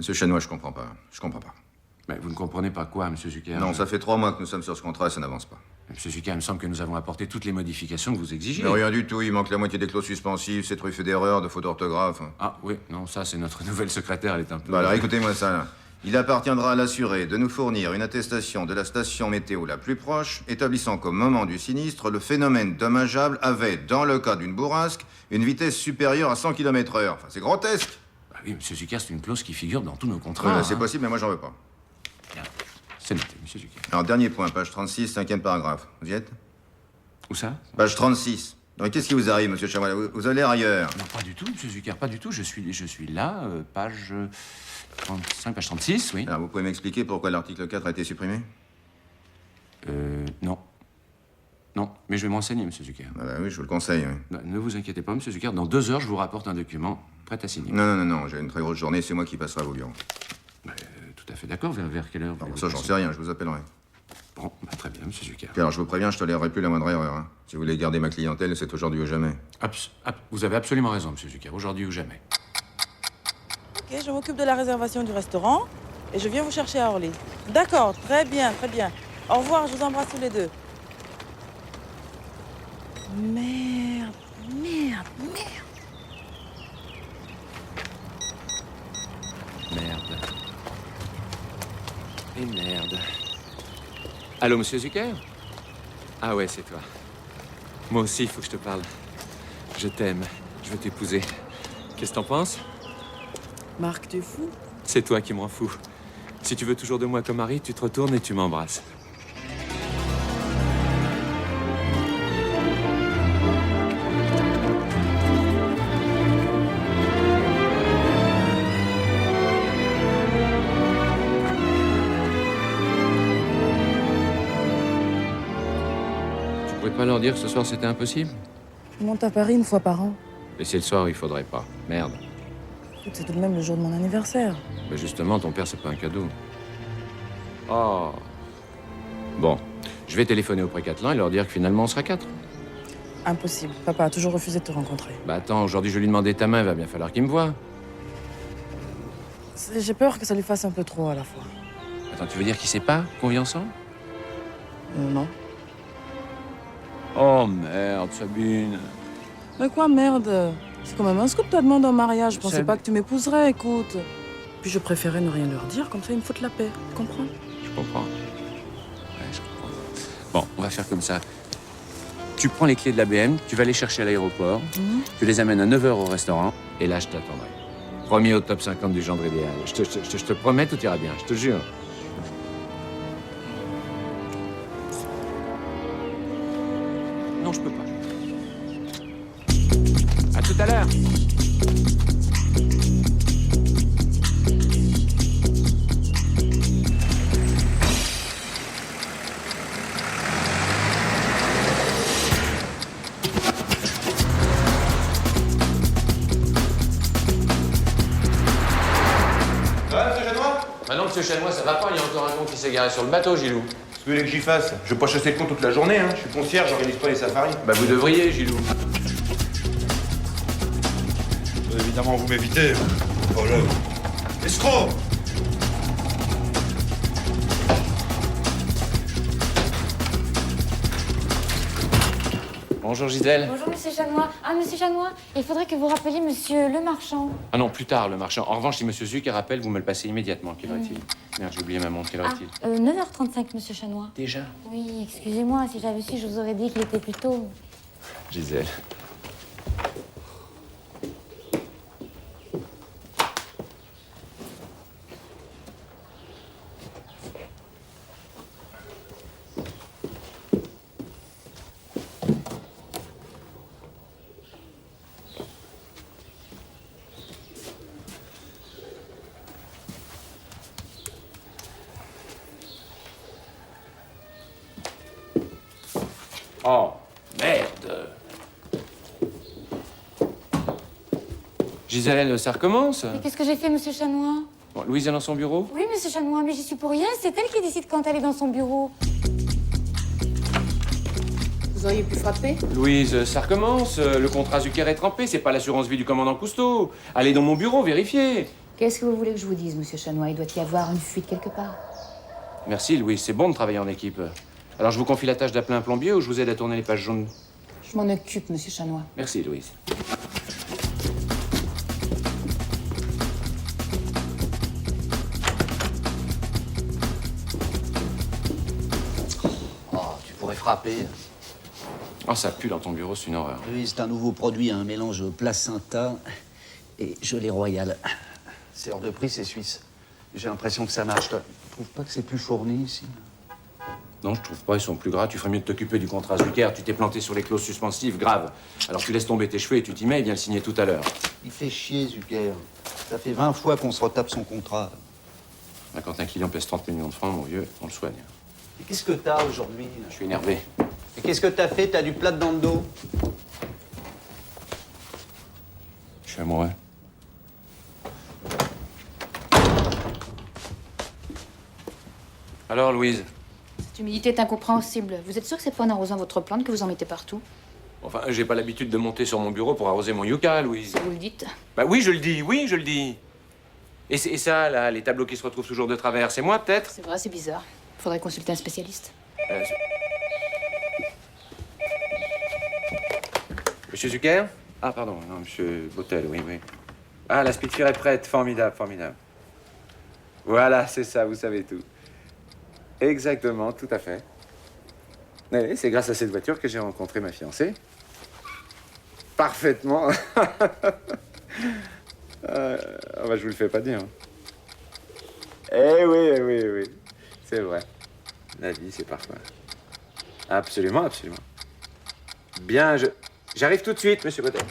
Monsieur Chanois, je comprends pas. Je comprends pas. Mais vous ne comprenez pas quoi, Monsieur Zucker? Non, ça fait 3 mois que nous sommes sur ce contrat et ça n'avance pas. Monsieur Zucker, il me semble que nous avons apporté toutes les modifications que vous exigez. Mais rien du tout, il manque la moitié des clauses suspensives, c'est truffé d'erreurs, de fautes d'orthographe. Ah oui, non, ça c'est notre nouvelle secrétaire, elle est un peu... Bah alors écoutez-moi ça, là. Il appartiendra à l'assuré de nous fournir une attestation de la station météo la plus proche, établissant qu'au moment du sinistre, le phénomène dommageable avait, dans le cas d'une bourrasque, une vitesse supérieure à 100 km/h. Enfin, c'est grotesque. Bah oui, Monsieur Zucker, c'est une clause qui figure dans tous nos contrats. Voilà, c'est possible, mais moi j'en veux pas. Bien. C'est noté, Monsieur Zucker. Alors, dernier point, page 36, 5e paragraphe. Vous y êtes? Où ça? Page 36. Donc, qu'est-ce qui vous arrive, monsieur Chamois? Vous allez ailleurs. Non, pas du tout, Monsieur Zucker, pas du tout. Je suis là, page 35, page 36, oui. Alors, vous pouvez m'expliquer pourquoi l'article 4 a été supprimé? Non. Non, mais je vais m'enseigner, Monsieur Zucker. Ah bah oui, je vous le conseille, oui. Non, ne vous inquiétez pas, Monsieur Zucker, dans 2 heures, je vous rapporte un document prêt à signer. Non, j'ai une très grosse journée, c'est moi qui passerai à vos bureaux. Tout à fait d'accord, vers quelle heure? Alors, ça, j'en sais rien, je vous appellerai. Bon, bah, très bien, Monsieur Zucker. Puis alors, je vous préviens, je tolérerai plus la moindre erreur, hein. Si vous voulez garder ma clientèle, c'est aujourd'hui ou jamais. Vous avez absolument raison, Monsieur Zucker, aujourd'hui ou jamais. Ok, je m'occupe de la réservation du restaurant et je viens vous chercher à Orly. D'accord, très bien, très bien. Au revoir, je vous embrasse tous les deux. Merde. Merde. Et merde. Allô, Monsieur Zucker? Ah ouais, c'est toi. Moi aussi, il faut que je te parle. Je t'aime. Je veux t'épouser. Qu'est-ce que t'en penses? Marc, tu es fou? C'est toi qui m'en fous. Si tu veux toujours de moi comme mari, tu te retournes et tu m'embrasses. Tu pourrais pas leur dire que ce soir c'était impossible? Je monte à Paris une fois par an. Et c'est le soir, il faudrait pas. Merde. Écoute, c'est tout de même le jour de mon anniversaire. Mais justement, ton père, c'est pas un cadeau. Oh. Bon, je vais téléphoner au Précatelan et leur dire que finalement on sera 4. Impossible. Papa a toujours refusé de te rencontrer. Bah attends, aujourd'hui je lui ai demandé ta main, il va bien falloir qu'il me voie. J'ai peur que ça lui fasse un peu trop à la fois. Attends, tu veux dire qu'il sait pas qu'on vit ensemble? Non. Oh merde, Sabine. Mais quoi, merde? C'est quand même un scoop, ta demande en mariage. Je pensais Seb. pas que tu m'épouserais, écoute. Puis je préférais ne rien leur dire, comme ça ils me foutent la paix. Tu comprends? Je comprends. Ouais, je comprends. Bon, on va faire comme ça. Tu prends les clés de la BM, tu vas les chercher à l'aéroport, tu les amènes à 9h au restaurant, et là je t'attendrai. Premier au top 50 du genre idéal. Je te promets, tout ira bien, je te jure. Non, je peux pas. À tout à l'heure. Ça va, monsieur Chanois? Bah non, monsieur Chanois, ça va pas, il y a encore un con qui s'est garé sur le bateau, Gilou. Ce que vous voulez que j'y fasse? Je vais pas chasser le con toute la journée, hein. Je suis concierge, j'organise pas les safaris. Bah vous devriez, Gilou. Évidemment, vous m'évitez. Oh là. Escroc! Bonjour Gisèle. Bonjour, monsieur Chanois. Ah, monsieur Chanois, il faudrait que vous rappeliez monsieur le marchand. Ah non, plus tard, le marchand. En revanche, si monsieur Zucker rappelle, vous me le passez immédiatement. Quelle heure est-il? Merde, j'ai oublié ma montre. Quelle heure est-il? 9h35, monsieur Chanois. Déjà? Oui, excusez-moi, si j'avais su, je vous aurais dit qu'il était plus tôt. Gisèle. Oh, merde. Gisèle, ça recommence? Mais qu'est-ce que j'ai fait, monsieur Chanois? Bon, Louise est dans son bureau? Oui, monsieur Chanois, mais j'y suis pour rien. C'est elle qui décide quand elle est dans son bureau. Vous auriez pu frapper? Louise, ça recommence. Le contrat Zucker est trempé. C'est pas l'assurance vie du commandant Cousteau. Allez dans mon bureau, vérifiez. Qu'est-ce que vous voulez que je vous dise, monsieur Chanois? Il doit y avoir une fuite quelque part. Merci, Louise. C'est bon de travailler en équipe. Alors, je vous confie la tâche d'appeler un plombier ou je vous aide à tourner les pages jaunes? Je m'en occupe, monsieur Chanois. Merci, Louise. Oh, tu pourrais frapper. Oh, ça pue dans ton bureau, c'est une horreur. Oui, c'est un nouveau produit, un mélange placenta et gelée royale. C'est hors de prix, c'est suisse. J'ai l'impression que ça marche. Tu trouves pas que c'est plus fourni ici? Non, je trouve pas, ils sont plus gras. Tu ferais mieux de t'occuper du contrat Zucker. Tu t'es planté sur les clauses suspensives, grave. Alors tu laisses tomber tes cheveux et tu t'y mets, il vient le signer tout à l'heure. Il fait chier, Zucker. Ça fait 20 fois qu'on se retape son contrat. Bah, quand un client pèse 30 millions de francs, mon vieux, on le soigne. Et qu'est-ce que t'as aujourd'hui? Je suis énervé. Et qu'est-ce que t'as fait? T'as du plâtre dans le dos? Je suis amoureux. Alors, Louise? Cette humidité est incompréhensible. Vous êtes sûr que c'est pas en arrosant votre plante que vous en mettez partout? Enfin, j'ai pas l'habitude de monter sur mon bureau pour arroser mon yucca, Louise. Vous le dites? Bah oui, je le dis, oui, je le dis. Et ça, là, les tableaux qui se retrouvent toujours de travers, c'est moi, peut-être? C'est vrai, c'est bizarre. Faudrait consulter un spécialiste. Monsieur Zucker? Ah, pardon, non, monsieur Bottel, oui, oui. Ah, la Spitfire est prête, formidable, formidable. Voilà, c'est ça, vous savez tout. Exactement, tout à fait. Oui, c'est grâce à cette voiture que j'ai rencontré ma fiancée. Parfaitement. Ah bah, je vous le fais pas dire. Eh oui, eh oui, eh oui. C'est vrai. La vie, c'est parfois. Absolument, absolument. Bien, j'arrive tout de suite, monsieur Bottel.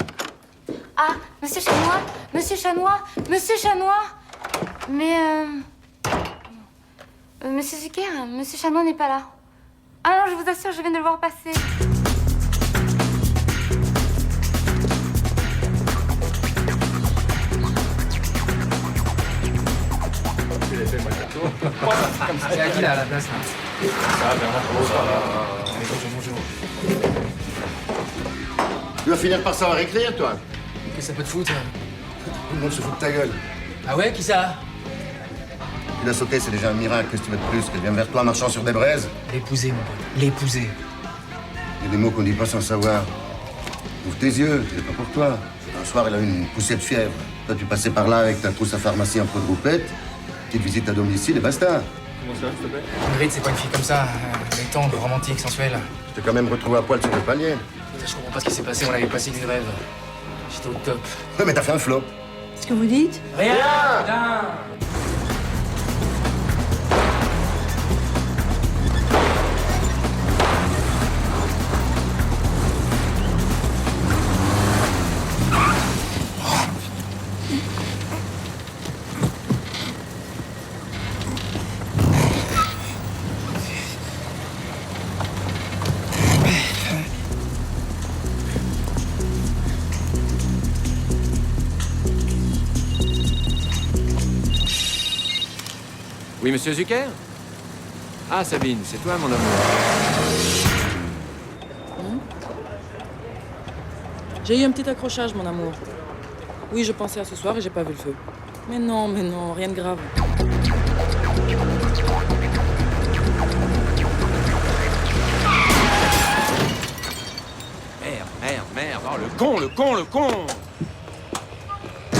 Ah, monsieur Chanois, monsieur Chanois, monsieur Chanois. Mais monsieur Zucker, monsieur Chanois n'est pas là. Ah non, je vous assure, je viens de le voir passer. C'est à qui là à la place? Tu vas finir par savoir écrire, toi. Qu'est-ce que ça peut te foutre? Tout le monde se fout de ta gueule. Ah ouais, qui ça? Tu l'as sauté, c'est déjà un miracle. Qu'est-ce que tu veux de plus? Qu'elle vienne vers toi marchant sur des braises? L'épouser, mon pote. L'épouser. Il y a des mots qu'on dit pas sans savoir. Ouvre tes yeux, c'est pas pour toi. Un soir, elle a eu une poussée de fièvre. Toi, tu passais par là avec ta trousse à pharmacie en pot de roupette. Petite visite à domicile et basta. Comment ça, s'il te plaît? Ingrid, c'est pas une fille comme ça. Elle est tendre, romantique, sensuelle. Je t'ai quand même retrouvé à poil sur le palier. Je comprends pas ce qui s'est passé, on avait passé une rêve. J'étais au top. Ouais, mais t'as fait un flop. Qu'est-ce que vous dites? Rien! Putain! Oui, monsieur Zucker? Ah, Sabine, c'est toi, mon amour. J'ai eu un petit accrochage, mon amour. Oui, je pensais à ce soir et j'ai pas vu le feu. Mais non, rien de grave. Merde. Oh, le con!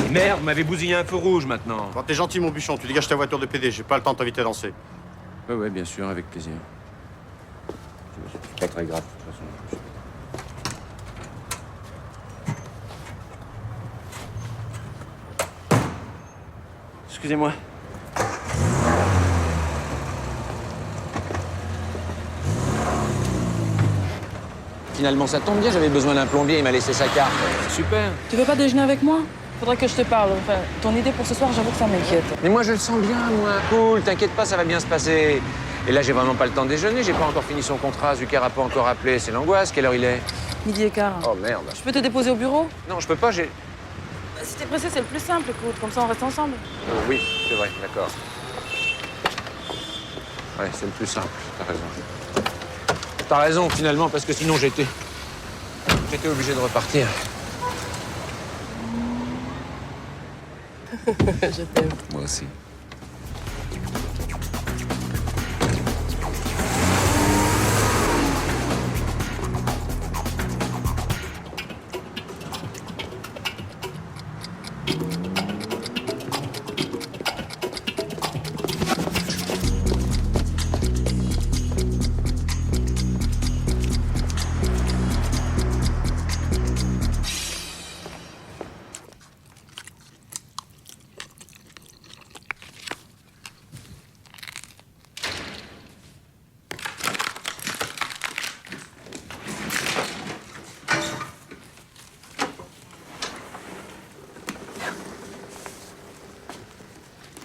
Et merde, vous m'avez bousillé un feu rouge, maintenant. Bon, t'es gentil, mon bûchon. Tu dégages ta voiture de PD. J'ai pas le temps de t'inviter à danser. Ouais, bien sûr, avec plaisir. C'est pas très grave, de toute façon. Excusez-moi. Finalement, ça tombe bien, j'avais besoin d'un plombier, il m'a laissé sa carte. Super. Tu veux pas déjeuner avec moi? Faudrait que je te parle. Enfin, ton idée pour ce soir, j'avoue que ça m'inquiète. Mais moi, je le sens bien, moi. Cool, t'inquiète pas, ça va bien se passer. Et là, j'ai vraiment pas le temps de déjeuner, j'ai pas encore fini son contrat, Zucker a pas encore appelé, c'est l'angoisse. Quelle heure il est? 12h15. Oh merde. Je peux te déposer au bureau? Non, je peux pas, j'ai... Si t'es pressé, c'est le plus simple, écoute. Comme ça, on reste ensemble. Oui, c'est vrai, d'accord. Ouais, c'est le plus simple, t'as raison. T'as raison, finalement, parce que sinon, j'étais obligé de repartir. Je t'aime. Moi aussi.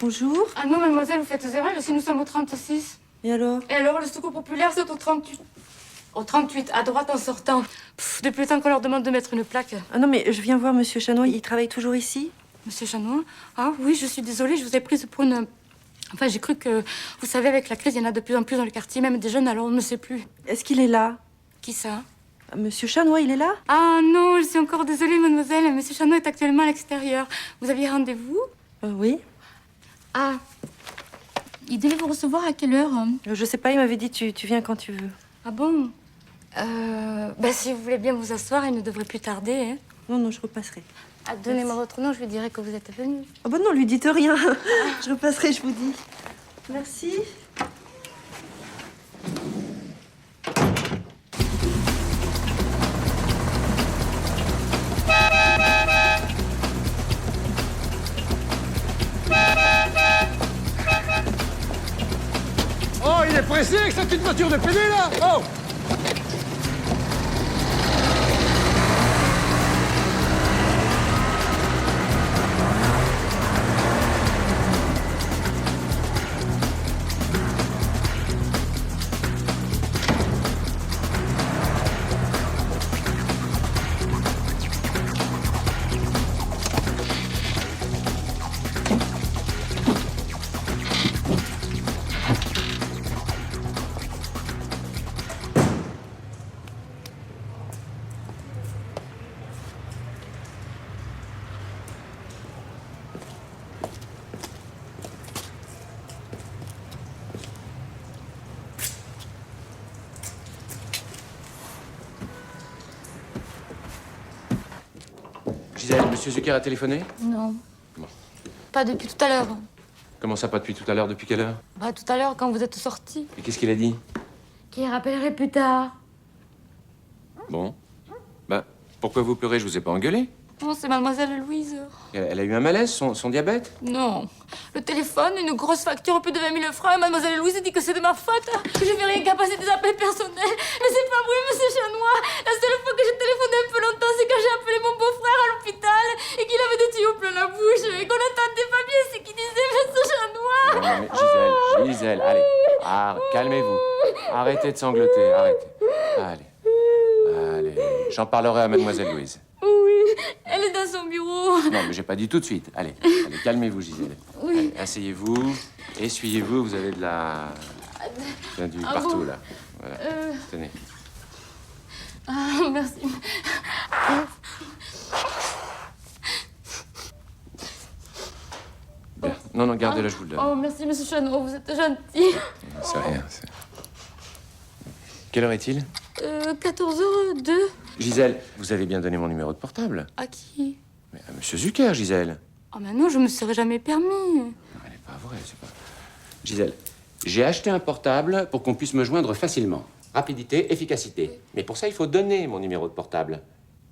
Bonjour. Ah non, mademoiselle, vous faites erreur, ici nous sommes au 36. Et alors? Et alors, le secours populaire, c'est au 38. Au 38, à droite en sortant. Depuis le temps qu'on leur demande de mettre une plaque. Ah non, mais je viens voir Monsieur Chanois, il travaille toujours ici? Monsieur Chanois? Ah oui, je suis désolée, je vous ai prise pour une... Enfin, j'ai cru que... Vous savez, avec la crise, il y en a de plus en plus dans le quartier, même des jeunes, alors on ne sait plus. Est-ce qu'il est là? Qui ça? Monsieur Chanois, il est là? Ah non, je suis encore désolée, mademoiselle. Monsieur Chanois est actuellement à l'extérieur. Vous aviez rendez-vous? Oui. Ah. Il devait vous recevoir à quelle heure? Je sais pas, il m'avait dit tu viens quand tu veux. Ah bon? Bah, si vous voulez bien vous asseoir, il ne devrait plus tarder, hein. Non, non, je repasserai. Ah, donnez-moi votre nom, je lui dirai que vous êtes venu. Ah bah non, lui dites rien. Je repasserai, je vous dis. Merci. Oh, il est pressé avec sa petite voiture de PD, là! Oh! Gisèle, monsieur Zucker a téléphoné? Non. Bon. Pas depuis tout à l'heure. Comment ça, pas depuis tout à l'heure? Depuis quelle heure? Bah, tout à l'heure, quand vous êtes sortis. Et qu'est-ce qu'il a dit? Qui rappellerait plus tard. Bon. Bah, pourquoi vous pleurez? Je vous ai pas engueulé. Non, c'est mademoiselle Louise. Elle a eu un malaise, son diabète? Non. Le téléphone, une grosse facture, plus de 20 000 francs, et mademoiselle Louise dit que c'est de ma faute, que je fais rien qu'à passer des appels personnels. Mais c'est pas vrai, monsieur Chanois. La seule fois que j'ai téléphoné un peu longtemps, c'est quand j'ai appelé mon beau-frère à l'hôpital et qu'il avait des tuyaux plein la bouche et qu'on n'entendait pas bien ce qu'il disait, monsieur Chanois. Non, mais Gisèle, allez. Calmez-vous. Arrêtez de sangloter, arrêtez. Allez. J'en parlerai à mademoiselle Louise. Oui, elle est dans son bureau. Non, mais j'ai pas dit tout de suite. Allez, calmez-vous, Gisèle. Oui. Allez, asseyez-vous, essuyez-vous, vous avez de la... du partout, bon? là. Voilà. Tenez. Ah, merci. Bien. Non, gardez-le, je vous le donne. Oh, merci, monsieur Chanois, vous êtes gentil. C'est rien, Quelle heure est-il? 14h02. Gisèle, vous avez bien donné mon numéro de portable. À qui? Mais à monsieur Zucker, Gisèle. Oh, mais non, je me serais jamais permis. Non, elle n'est pas vraie, c'est pas... Gisèle, j'ai acheté un portable pour qu'on puisse me joindre facilement. Rapidité, efficacité. Mais pour ça, il faut donner mon numéro de portable.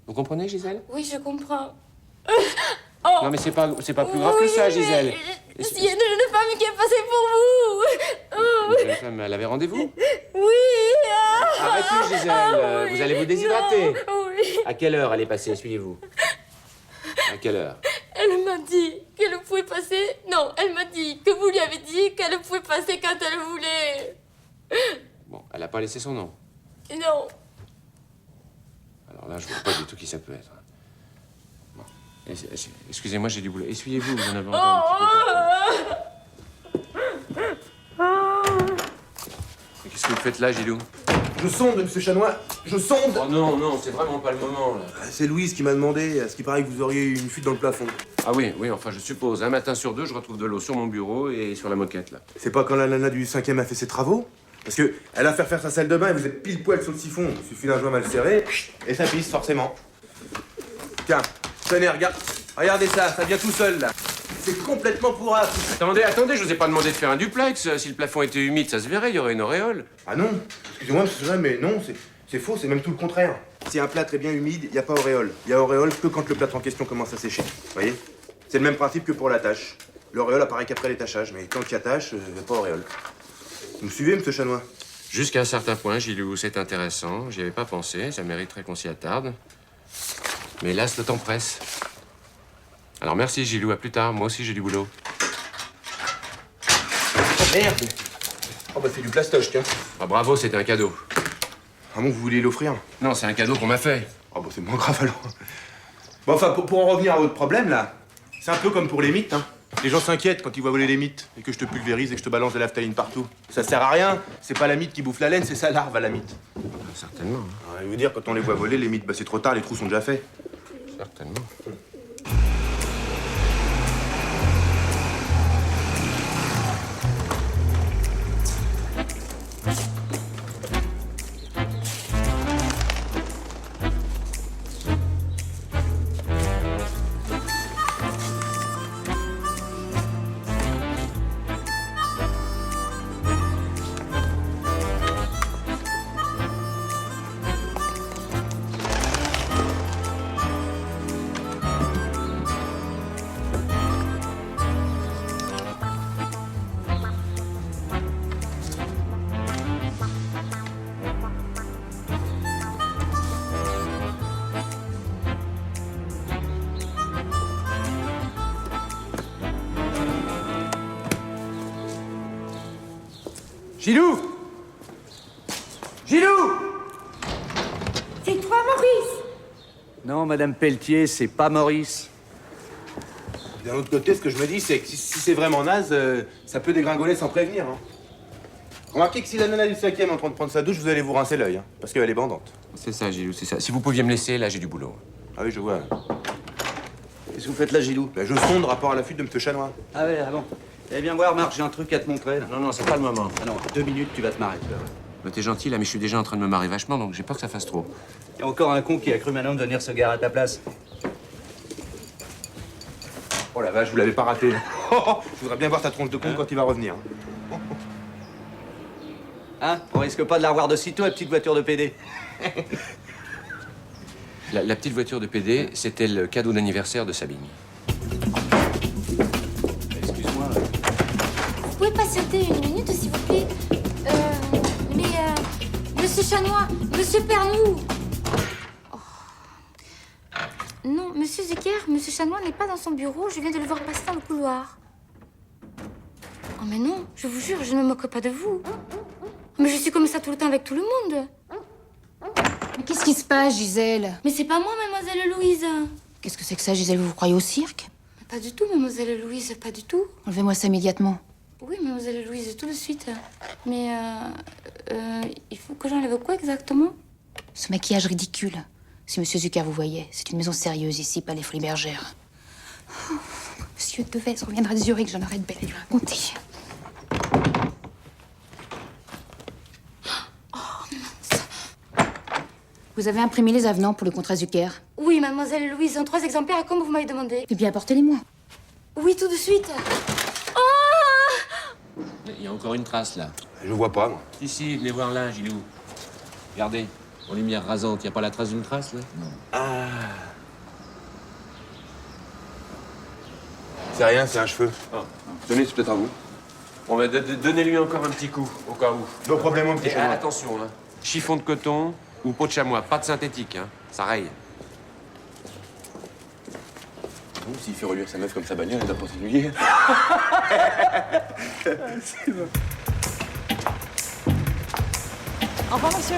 Vous comprenez, Gisèle? Oui, je comprends. Non, mais c'est pas plus grave que ça, Gisèle. Il y a une jeune femme qui est passée pour vous. Une jeune femme, elle avait rendez-vous? Oui. Arrêtez, Gisèle, vous allez vous déshydrater. Oui. À quelle heure elle est passée? Suivez-vous. À quelle heure? Elle m'a dit qu'elle pouvait passer... Non, elle m'a dit que vous lui avez dit qu'elle pouvait passer quand elle voulait. Bon, elle n'a pas laissé son nom. Non. Alors là, je vois pas du tout qui ça peut être. Bon. Excusez-moi, j'ai du boulot. Essuyez-vous, vous en avez encore un petit peu. Mais qu'est-ce que vous faites là, Gilou? Je sonde, monsieur Chanois. Je sonde. Oh non, non, c'est vraiment pas le moment, là. C'est Louise qui m'a demandé. À ce qui paraît que vous auriez eu une fuite dans le plafond. Ah oui, oui, enfin, je suppose. Un matin sur deux, je retrouve de l'eau sur mon bureau et sur la moquette, là. C'est pas quand la nana du 5e a fait ses travaux? Parce que elle a fait refaire sa salle de bain et vous êtes pile poil sur le siphon. Il suffit d'un joint mal serré et ça pisse forcément. Tiens, tenez, regarde. Regardez ça, ça vient tout seul, là. C'est complètement pourrave. Attendez, je vous ai pas demandé de faire un duplex. Si le plafond était humide, ça se verrait, il y aurait une auréole. Ah non, excusez-moi, monsieur Chanois, mais non, c'est faux, c'est même tout le contraire. Si un plâtre est bien humide, il n'y a pas auréole. Il y a auréole que quand le plâtre en question commence à sécher. Vous voyez? C'est le même principe que pour la tâche. L'auréole apparaît qu'après les tachages, mais quand il y a tâche, il n'y a pas auréole. Vous me suivez, monsieur Chanois? Jusqu'à un certain point, Gilou, c'est intéressant. J'y avais pas pensé, ça mériterait qu'on s'y attarde. Mais hélas, le temps presse. Alors merci, Gilou, à plus tard. Moi aussi, j'ai du boulot. Oh merde! Oh bah c'est du plastoche, tiens. Ah bravo, c'était un cadeau. Ah bon, vous vouliez l'offrir? Non, c'est un cadeau qu'on m'a fait. Oh bah c'est moins grave alors. Bon enfin, pour en revenir à votre problème, là, c'est un peu comme pour les mythes, hein. Les gens s'inquiètent quand ils voient voler les mythes et que je te pulvérise et que je te balance de la phtaline partout. Ça sert à rien, c'est pas la mythe qui bouffe la laine, c'est sa larve à la mythe. Certainement. Je vais vous dire, quand on les voit voler, les mythes, bah c'est trop tard, les trous sont déjà faits. Certainement. Gilou! Gilou! C'est toi, Maurice? Non, Madame Pelletier, c'est pas Maurice. D'un autre côté, ce que je me dis, c'est que si c'est vraiment naze, ça peut dégringoler sans prévenir. Hein. Remarquez que si la nana du 5e est en train de prendre sa douche, vous allez vous rincer l'œil, hein, parce qu'elle est bandante. C'est ça, Gilou, c'est ça. Si vous pouviez me laisser, là, j'ai du boulot. Ah oui, je vois. Qu'est-ce que vous faites là, Gilou? Ben, je sonde rapport à la fuite de M. Chanois. Ah ouais, ah bon. Eh bien, voir, Marc, j'ai un truc à te montrer. Là. Non, non, c'est pas le moment. Ah non, 2 minutes, tu vas te marrer. Bah, t'es gentil, là, mais je suis déjà en train de me marrer vachement, donc j'ai peur que ça fasse trop. Il y a encore un con qui a cru maintenant de venir se garer à ta place. Oh la vache, vous l'avez pas raté. Je voudrais bien voir ta tronche de con quand il va revenir. Hein? On risque pas de la revoir de sitôt, la petite voiture de PD. La petite voiture de PD, c'était le cadeau d'anniversaire de Sabine. Excuse-moi. Vous pouvez patienter une minute, s'il vous plaît? Monsieur Chanois, Monsieur Pernou. Oh. Non, Monsieur Zucker, Monsieur Chanois n'est pas dans son bureau. Je viens de le voir passer dans le couloir. Oh mais non, je vous jure, je ne me moque pas de vous. Mais je suis comme ça tout le temps avec tout le monde. Mais qu'est-ce qui se passe, Gisèle? Mais c'est pas moi, mademoiselle Louise. Qu'est-ce que c'est que ça, Gisèle? Vous vous croyez au cirque? Pas du tout, mademoiselle Louise, pas du tout. Enlevez-moi ça immédiatement. Oui, mademoiselle Louise, tout de suite. Mais il faut que j'enlève quoi exactement? Ce maquillage ridicule. Si Monsieur Zucker vous voyait, c'est une maison sérieuse ici, pas les Folies Bergères. Oh, Monsieur Devez reviendra de Zurich, j'en aurai de belles à lui raconter. Vous avez imprimé les avenants pour le contrat Zucker? Oui, mademoiselle Louise, en 3 exemplaires, comme vous m'avez demandé. Eh bien, apportez-les-moi. Oui, tout de suite. Il y a encore une trace, là. Je vois pas, moi. Ici, venez voir là, Gilou. Regardez, en lumière rasante, y a pas la trace d'une trace, là? Non. Ah. C'est rien, c'est un cheveu. Oh. Tenez, c'est peut-être à vous. Bon, bah, donnez-lui encore un petit coup, au cas où. No problème, mon petit Et Chanois. attention, hein. Chiffon de coton ou peau de chamois, pas de synthétique, hein. Ça raye. S'il fait reluire sa meuf comme sa bagnole, elle doit pas s'ennuyer. C'est bon. Au revoir, monsieur.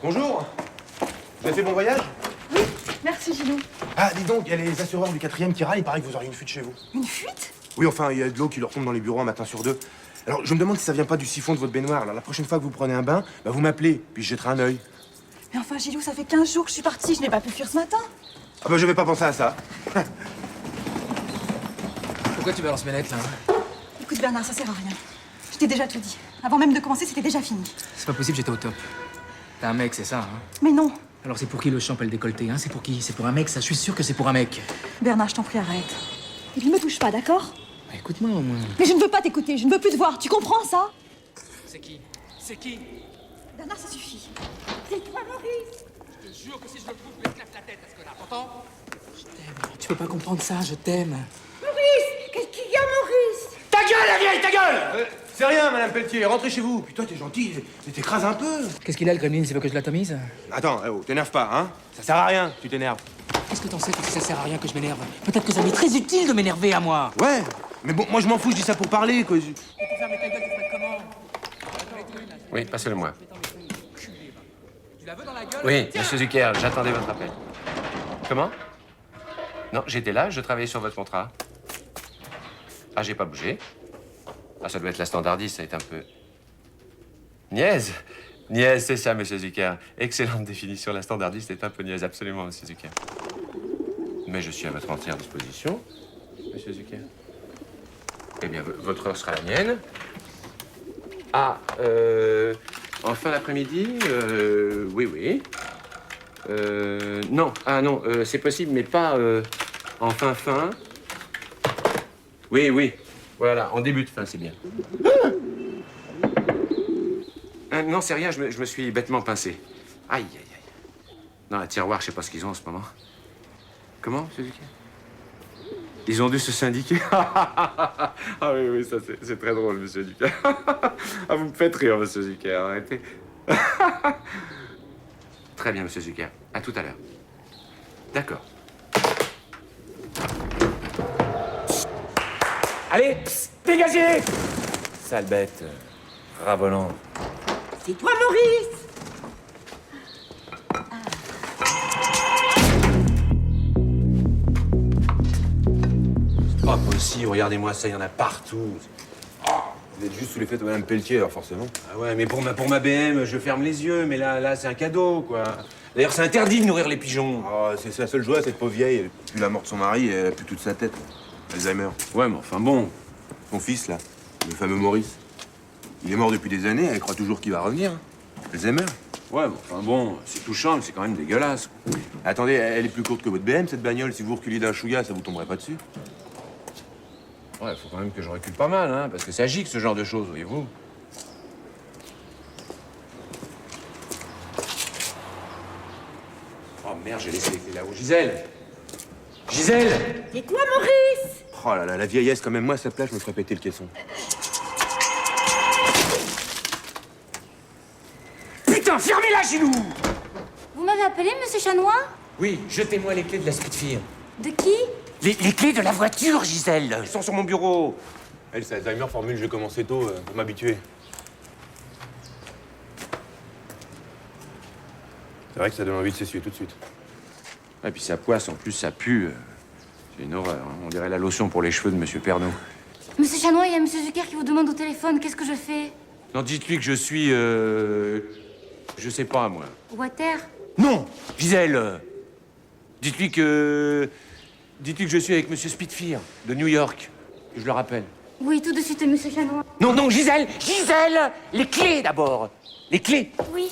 Bonjour. Vous avez fait bon voyage? Oui, merci Gilou. Ah, dis donc, il y a les assureurs du 4e qui râlent, il paraît que vous auriez une fuite chez vous. Une fuite? Oui, enfin, il y a de l'eau qui leur tombe dans les bureaux un matin sur deux. Alors, je me demande si ça vient pas du siphon de votre baignoire. Alors, la prochaine fois que vous prenez un bain, bah, vous m'appelez, puis je jetterai un œil. Mais enfin Gilou, ça fait 15 jours que je suis partie, je n'ai pas pu fuir ce matin. Ah bah, je vais pas penser à ça. Pourquoi tu balances mes lettres, là? Écoute Bernard, ça sert à rien. Je t'ai déjà tout dit. Avant même de commencer, c'était déjà fini. C'est pas possible, j'étais au top. T'es un mec, c'est ça, hein? Mais non. Alors c'est pour qui le champ et le décolleté, hein? C'est pour qui? C'est pour un mec, ça, je suis sûr que c'est pour un mec. Bernard, je t'en prie, arrête. Et puis me touche pas, d'accord? Bah, écoute-moi au moins. Mais je ne veux pas t'écouter, je ne veux plus te voir, tu comprends ça? C'est qui? C'est qui? Bernard, ça suffit. C'est toi, Maurice. Je te jure que si je le trouve, je lui éclate la tête à ce connard, t'entends? Je t'aime. Tu peux pas comprendre ça, je t'aime. Maurice, qu'est-ce qu'il y a, Maurice? Ta gueule, la vieille, ta gueule! C'est rien, Madame Pelletier, rentrez chez vous. Puis toi, t'es gentil, mais t'écrases un peu. Qu'est-ce qu'il a, le gremlin? Il veut que je l'atomise? Attends, t'énerve pas, hein? Ça sert à rien, tu t'énerves. Qu'est-ce que t'en sais que ça sert à rien que je m'énerve? Peut-être que ça m'est très utile de m'énerver à moi. Ouais, mais bon, moi je m'en fous, je dis ça pour parler, quoi. Et pour fermer ta gueule, tu ferais comment? Oui, passez-le-moi. Tu la veux dans la gueule? Oui, monsieur Zucker, j'attendais votre appel. Comment? Non, j'étais là, je travaillais sur votre contrat. Ah, j'ai pas bougé. Ah, ça doit être la standardiste, ça est un peu... Niaise. Niaise, c'est ça, monsieur Zucker. Excellente définition, la standardiste est un peu niaise, absolument, monsieur Zucker. Mais je suis à votre entière disposition, monsieur Zucker. Eh bien, votre heure sera la mienne. Ah, en fin d'après-midi, oui, oui. Non, ah non, c'est possible, mais pas en fin. Oui, oui, voilà, en début de fin, c'est bien. Non, c'est rien, je me suis bêtement pincé. Aïe, aïe, aïe. Dans la tiroir, je sais pas ce qu'ils ont en ce moment. Comment, monsieur Duquet? Ils ont dû se syndiquer. Ah oui, oui, ça c'est très drôle, monsieur Duquet. Ah, vous me faites rire, monsieur Zucker, arrêtez. Très bien, monsieur Zucker. À tout à l'heure. D'accord. Allez, psst, dégagez! Sale bête, ravolant. C'est toi, Maurice. C'est pas possible, regardez-moi ça, il y en a partout. Vous êtes juste sous l'effet de Madame Pelletier, alors forcément. Ah ouais, mais pour ma BM, je ferme les yeux, mais là, c'est un cadeau, quoi. D'ailleurs, c'est interdit de nourrir les pigeons. Ah, c'est la seule joie, cette pauvre vieille. Depuis la mort de son mari, elle a plus toute sa tête. Alzheimer. Ouais, mais enfin bon. Son fils, là, le fameux Maurice. Il est mort depuis des années, elle croit toujours qu'il va revenir. Alzheimer. Ouais, mais enfin bon, c'est touchant, mais c'est quand même dégueulasse. Attendez, elle est plus courte que votre BM, cette bagnole. Si vous reculiez d'un chouïa, ça vous tomberait pas dessus. Ouais, faut quand même que je recule pas mal, hein, parce que ça gicle, ce genre de choses, voyez-vous. Oh merde, j'ai laissé les clés là-haut. Gisèle! Gisèle! C'est toi, Maurice. Oh là là, la vieillesse, quand même, moi, à sa place, je me ferais péter le caisson. Putain, fermez-la, Gilou! Vous m'avez appelé, monsieur Chanois? Oui, jetez-moi les clés de la Spitfire. De qui? Les clés de la voiture, Gisèle! Ils sont sur mon bureau. Elle, c'est Alzheimer, formule, je vais commencer tôt, pour m'habituer. C'est vrai que ça donne envie de s'essuyer tout de suite. Et puis ça poisse, en plus, ça pue. C'est une horreur, hein. On dirait la lotion pour les cheveux de monsieur Pernaut. Monsieur Chanois, il y a monsieur Zucker qui vous demande au téléphone. Qu'est-ce que je fais? Non, dites-lui que je suis, je sais pas, moi. Water? Non! Gisèle! Dites-lui que je suis avec monsieur Spitfire, de New York. Que je le rappelle. Oui, tout de suite, monsieur Chanois. Non, non, Gisèle! Gisèle! Les clés, d'abord! Les clés! Oui.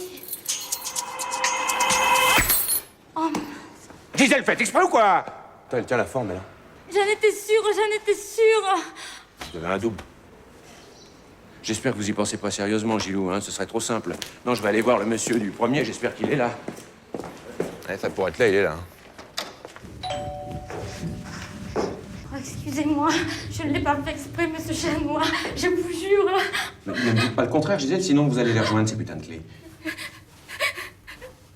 Oh, Gisèle, faites exprès ou quoi? Putain, elle tient la forme, elle. Hein. j'en étais sûre. Vous avez un double. J'espère que vous y pensez pas sérieusement, Gilou, hein. Ce serait trop simple. Non, je vais aller voir le monsieur du premier, j'espère qu'il est là. Ouais, ça pourrait être là, il est là. Hein. Oh, excusez-moi, je ne l'ai pas fait exprès, monsieur Chanois. Je vous jure. Mais ne me dites pas le contraire, Gisèle, sinon vous allez les rejoindre, ces putains de clés.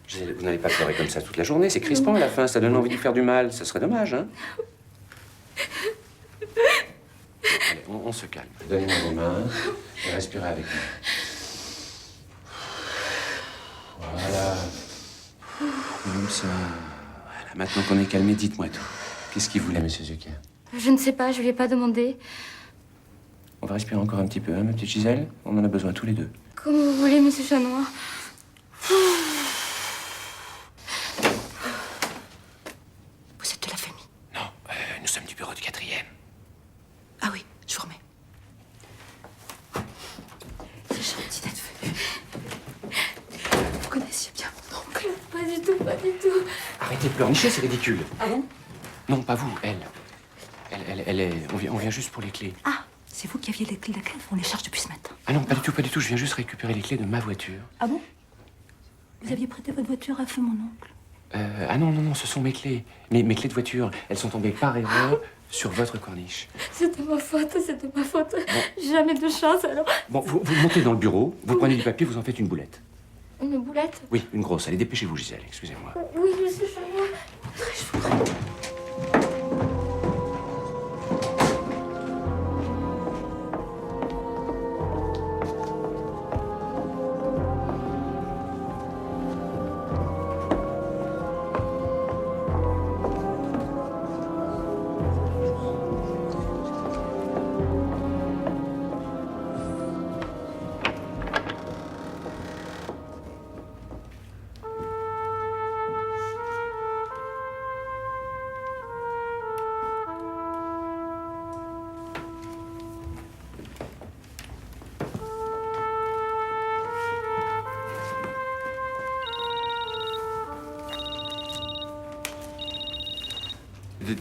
Gisèle, vous n'allez pas pleurer comme ça toute la journée, c'est crispant à la fin, ça donne envie de faire du mal. Ça serait dommage, hein. Allez, on se calme. Donnez-moi vos mains et respirez avec moi. Voilà. ça. Voilà, maintenant qu'on est calmé, dites-moi tout. Qu'est-ce qu'il voulait, monsieur Zucker? Je ne sais pas, je lui ai pas demandé. On va respirer encore un petit peu, hein, ma petite Gisèle? On en a besoin tous les deux. Comme vous voulez, monsieur Chanois. Vous êtes de la famille? Non, nous sommes du bureau du 4e. Ah oui, je vous remets. C'est gentil d'être venu. Vous connaissiez bien mon oncle? Pas du tout, pas du tout. Arrêtez de pleurnicher, c'est ridicule. Ah bon? Non, pas vous, elle. Elle est... On vient juste pour les clés. Ah, c'est vous qui aviez les clés de la cave? On les charge depuis ce matin. Ah non, pas du tout, pas du tout. Je viens juste récupérer les clés de ma voiture. Ah bon? Vous aviez prêté votre voiture à feu, mon oncle? Ah non, ce sont mes clés. Mes clés de voiture. Elles sont tombées par erreur sur votre corniche. C'était ma faute, c'était ma faute. J'ai jamais de chance, alors... Bon, vous montez dans le bureau, vous prenez du papier, vous en faites une boulette. Une boulette? Oui, une grosse. Allez, dépêchez-vous, Gisèle, excusez-moi. Oui, monsieur Chanois. Je vous prie.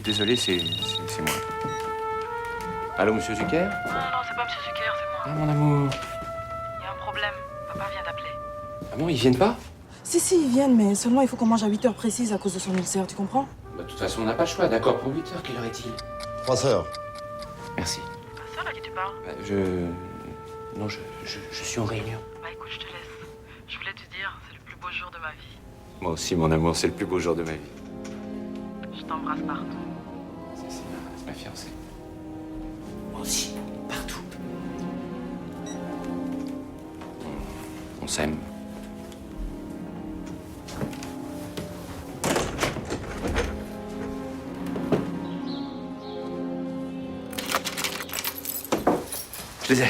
Désolé, c'est moi. Allô, monsieur Zucker? Non, c'est pas monsieur Zucker, c'est moi. Ah, mon amour. Il y a un problème. Papa vient d'appeler. Ah bon, ils viennent pas? Si, ils viennent, mais seulement il faut qu'on mange à 8 heures précises à cause de son ulcère, tu comprends? Bah, de toute façon, on n'a pas le choix. D'accord, pour 8 heures, quelle heure est-il? 3 heures. Merci. C'est ça, là, qui tu parles? Bah, Non, je suis en réunion. Bah écoute, je te laisse. Je voulais te dire, c'est le plus beau jour de ma vie. Moi aussi, mon amour, c'est le plus beau jour de ma vie. Je t'embrasse partout. C'est ma fiancée. Moi aussi, partout. On s'aime. Je les ai.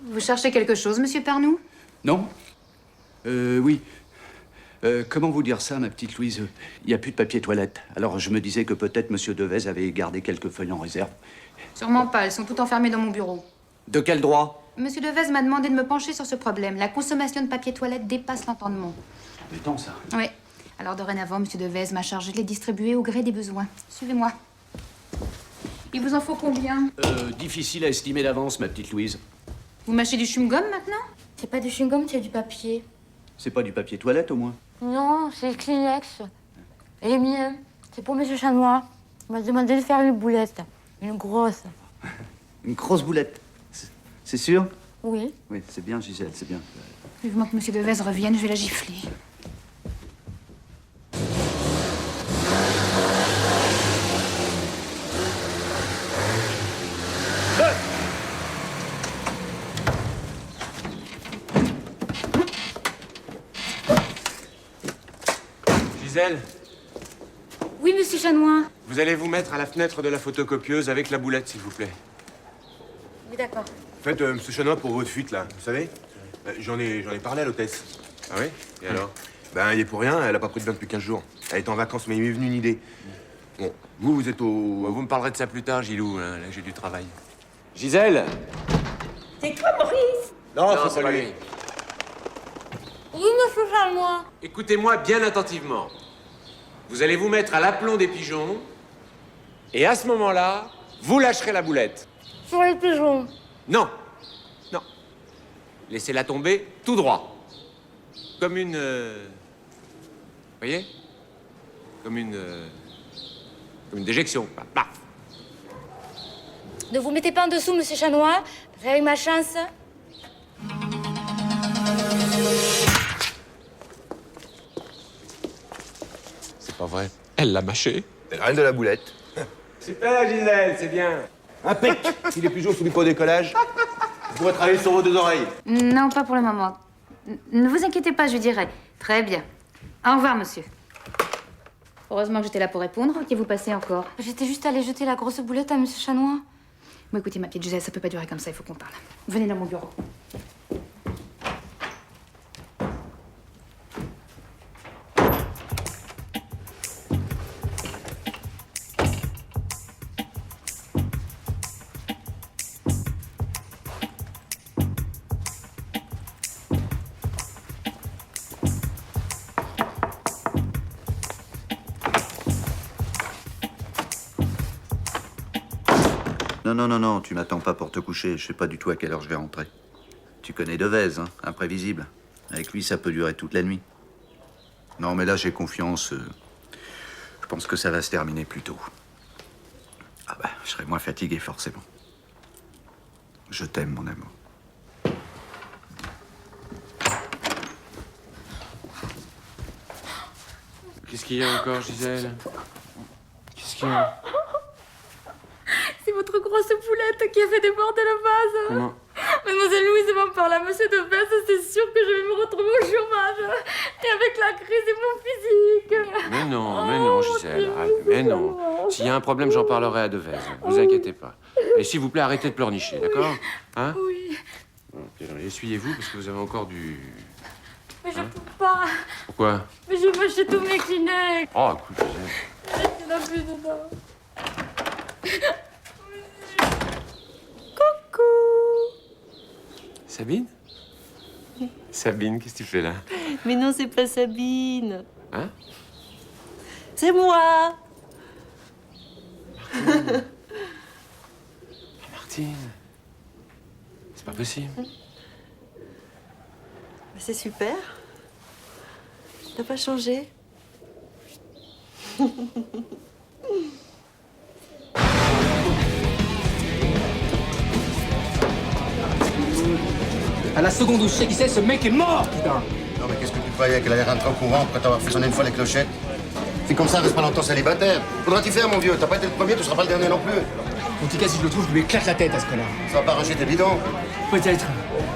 Vous cherchez quelque chose, monsieur Parnou? Non? Oui. Comment vous dire ça, ma petite Louise? Il n'y a plus de papier toilette. Alors je me disais que peut-être monsieur Devez avait gardé quelques feuilles en réserve. Sûrement pas, elles sont toutes enfermées dans mon bureau. De quel droit? Monsieur Devez m'a demandé de me pencher sur ce problème. La consommation de papier toilette dépasse l'entendement. Embêtant, ça. Oui. Alors dorénavant, monsieur Devez m'a chargé de les distribuer au gré des besoins. Suivez-moi. Il vous en faut combien? Difficile à estimer d'avance, ma petite Louise. Vous mâchez du chewing-gum maintenant? C'est pas du chewing-gum, c'est du papier. C'est pas du papier toilette, au moins? Non, c'est le Kleenex. Et les miens, c'est pour monsieur Chanois. Il m'a demandé de faire une boulette. Une grosse. Une grosse boulette. C'est sûr? Oui. Oui, c'est bien, Gisèle, c'est bien. Vivement que monsieur Devez revienne, je vais la gifler. Gisèle, Oui, monsieur Chanois. vous allez vous mettre à la fenêtre de la photocopieuse avec la boulette, s'il vous plaît. Oui, d'accord. En fait, monsieur Chanois, pour votre fuite, là, vous savez, j'en ai parlé à l'hôtesse. Ah oui? Et alors? Ben, il est pour rien, elle a pas pris de bain depuis 15 jours. Elle est en vacances, mais il m'est venu une idée. Bon, vous êtes au... Vous me parlerez de ça plus tard, Gilou, hein, là j'ai du travail. Gisèle! C'est toi, Maurice? Non, c'est pas lui. Oui, monsieur Chanois. Écoutez-moi bien attentivement. Vous allez vous mettre à l'aplomb des pigeons, et à ce moment-là, vous lâcherez la boulette. Sur les pigeons. Non. Non. Laissez-la tomber tout droit. Comme une... voyez? Comme une déjection. Paf. Ne vous mettez pas en dessous, monsieur Chanois. Parce qu'avec ma chance... C'est pas vrai. Elle l'a mâché. C'est la reine de la boulette. Super, Gisèle, c'est bien. Impec. Si les pigeons sous l'hypo décollage, vous pourrez travailler sur vos 2 oreilles. Non, pas pour le moment. Ne vous inquiétez pas, je dirai. Très bien. Au revoir, monsieur. Heureusement que j'étais là pour répondre. Ok, vous passez encore. J'étais juste allée jeter la grosse boulette à monsieur Chanois. Bon, écoutez, ma petite Gisèle, ça peut pas durer comme ça, il faut qu'on parle. Venez dans mon bureau. Non, tu m'attends pas pour te coucher. Je sais pas du tout à quelle heure je vais rentrer. Tu connais Devez, hein, imprévisible. Avec lui, ça peut durer toute la nuit. Non, mais là, j'ai confiance. Je pense que ça va se terminer plus tôt. Ah bah, je serai moins fatigué, forcément. Je t'aime, mon amour. Qu'est-ce qu'il y a encore, Gisèle? Qu'est-ce qu'il y a? C'est votre grosse poulette qui a fait déborder le vase. Comment? Mademoiselle Louise m'en parle à monsieur Devez, c'est sûr que je vais me retrouver au chômage. Et avec la crise et mon physique. Mais non, Gisèle. Mais non. S'il y a un problème, j'en parlerai à Devez. Ne vous inquiétez pas. Et s'il vous plaît, arrêtez de pleurnicher, d'accord? Hein? Oui. Bon, alors, essuyez-vous, parce que vous avez encore du... Mais je peux pas. Pourquoi? Mais je veux chez tous mes Kleenex. Oh, écoute, Gisèle. Il n'y en a plus dedans. Sabine? Sabine, qu'est-ce que tu fais là? Mais non, c'est pas Sabine. Hein? C'est moi. Martine. C'est pas possible. C'est super. T'as pas changé. À la seconde où je sais qui c'est, ce mec est mort, putain. Non, mais qu'est-ce que tu croyais qu'elle allait rentrer au courant après t'avoir fait sonner une fois les clochettes? Fais comme ça, reste pas longtemps célibataire. Faudra t'y faire, mon vieux. T'as pas été le premier, tu seras pas le dernier non plus. En tout cas, si je le trouve, je lui éclate la tête à ce connard. Ça va pas arracher tes bidons. Peut-être.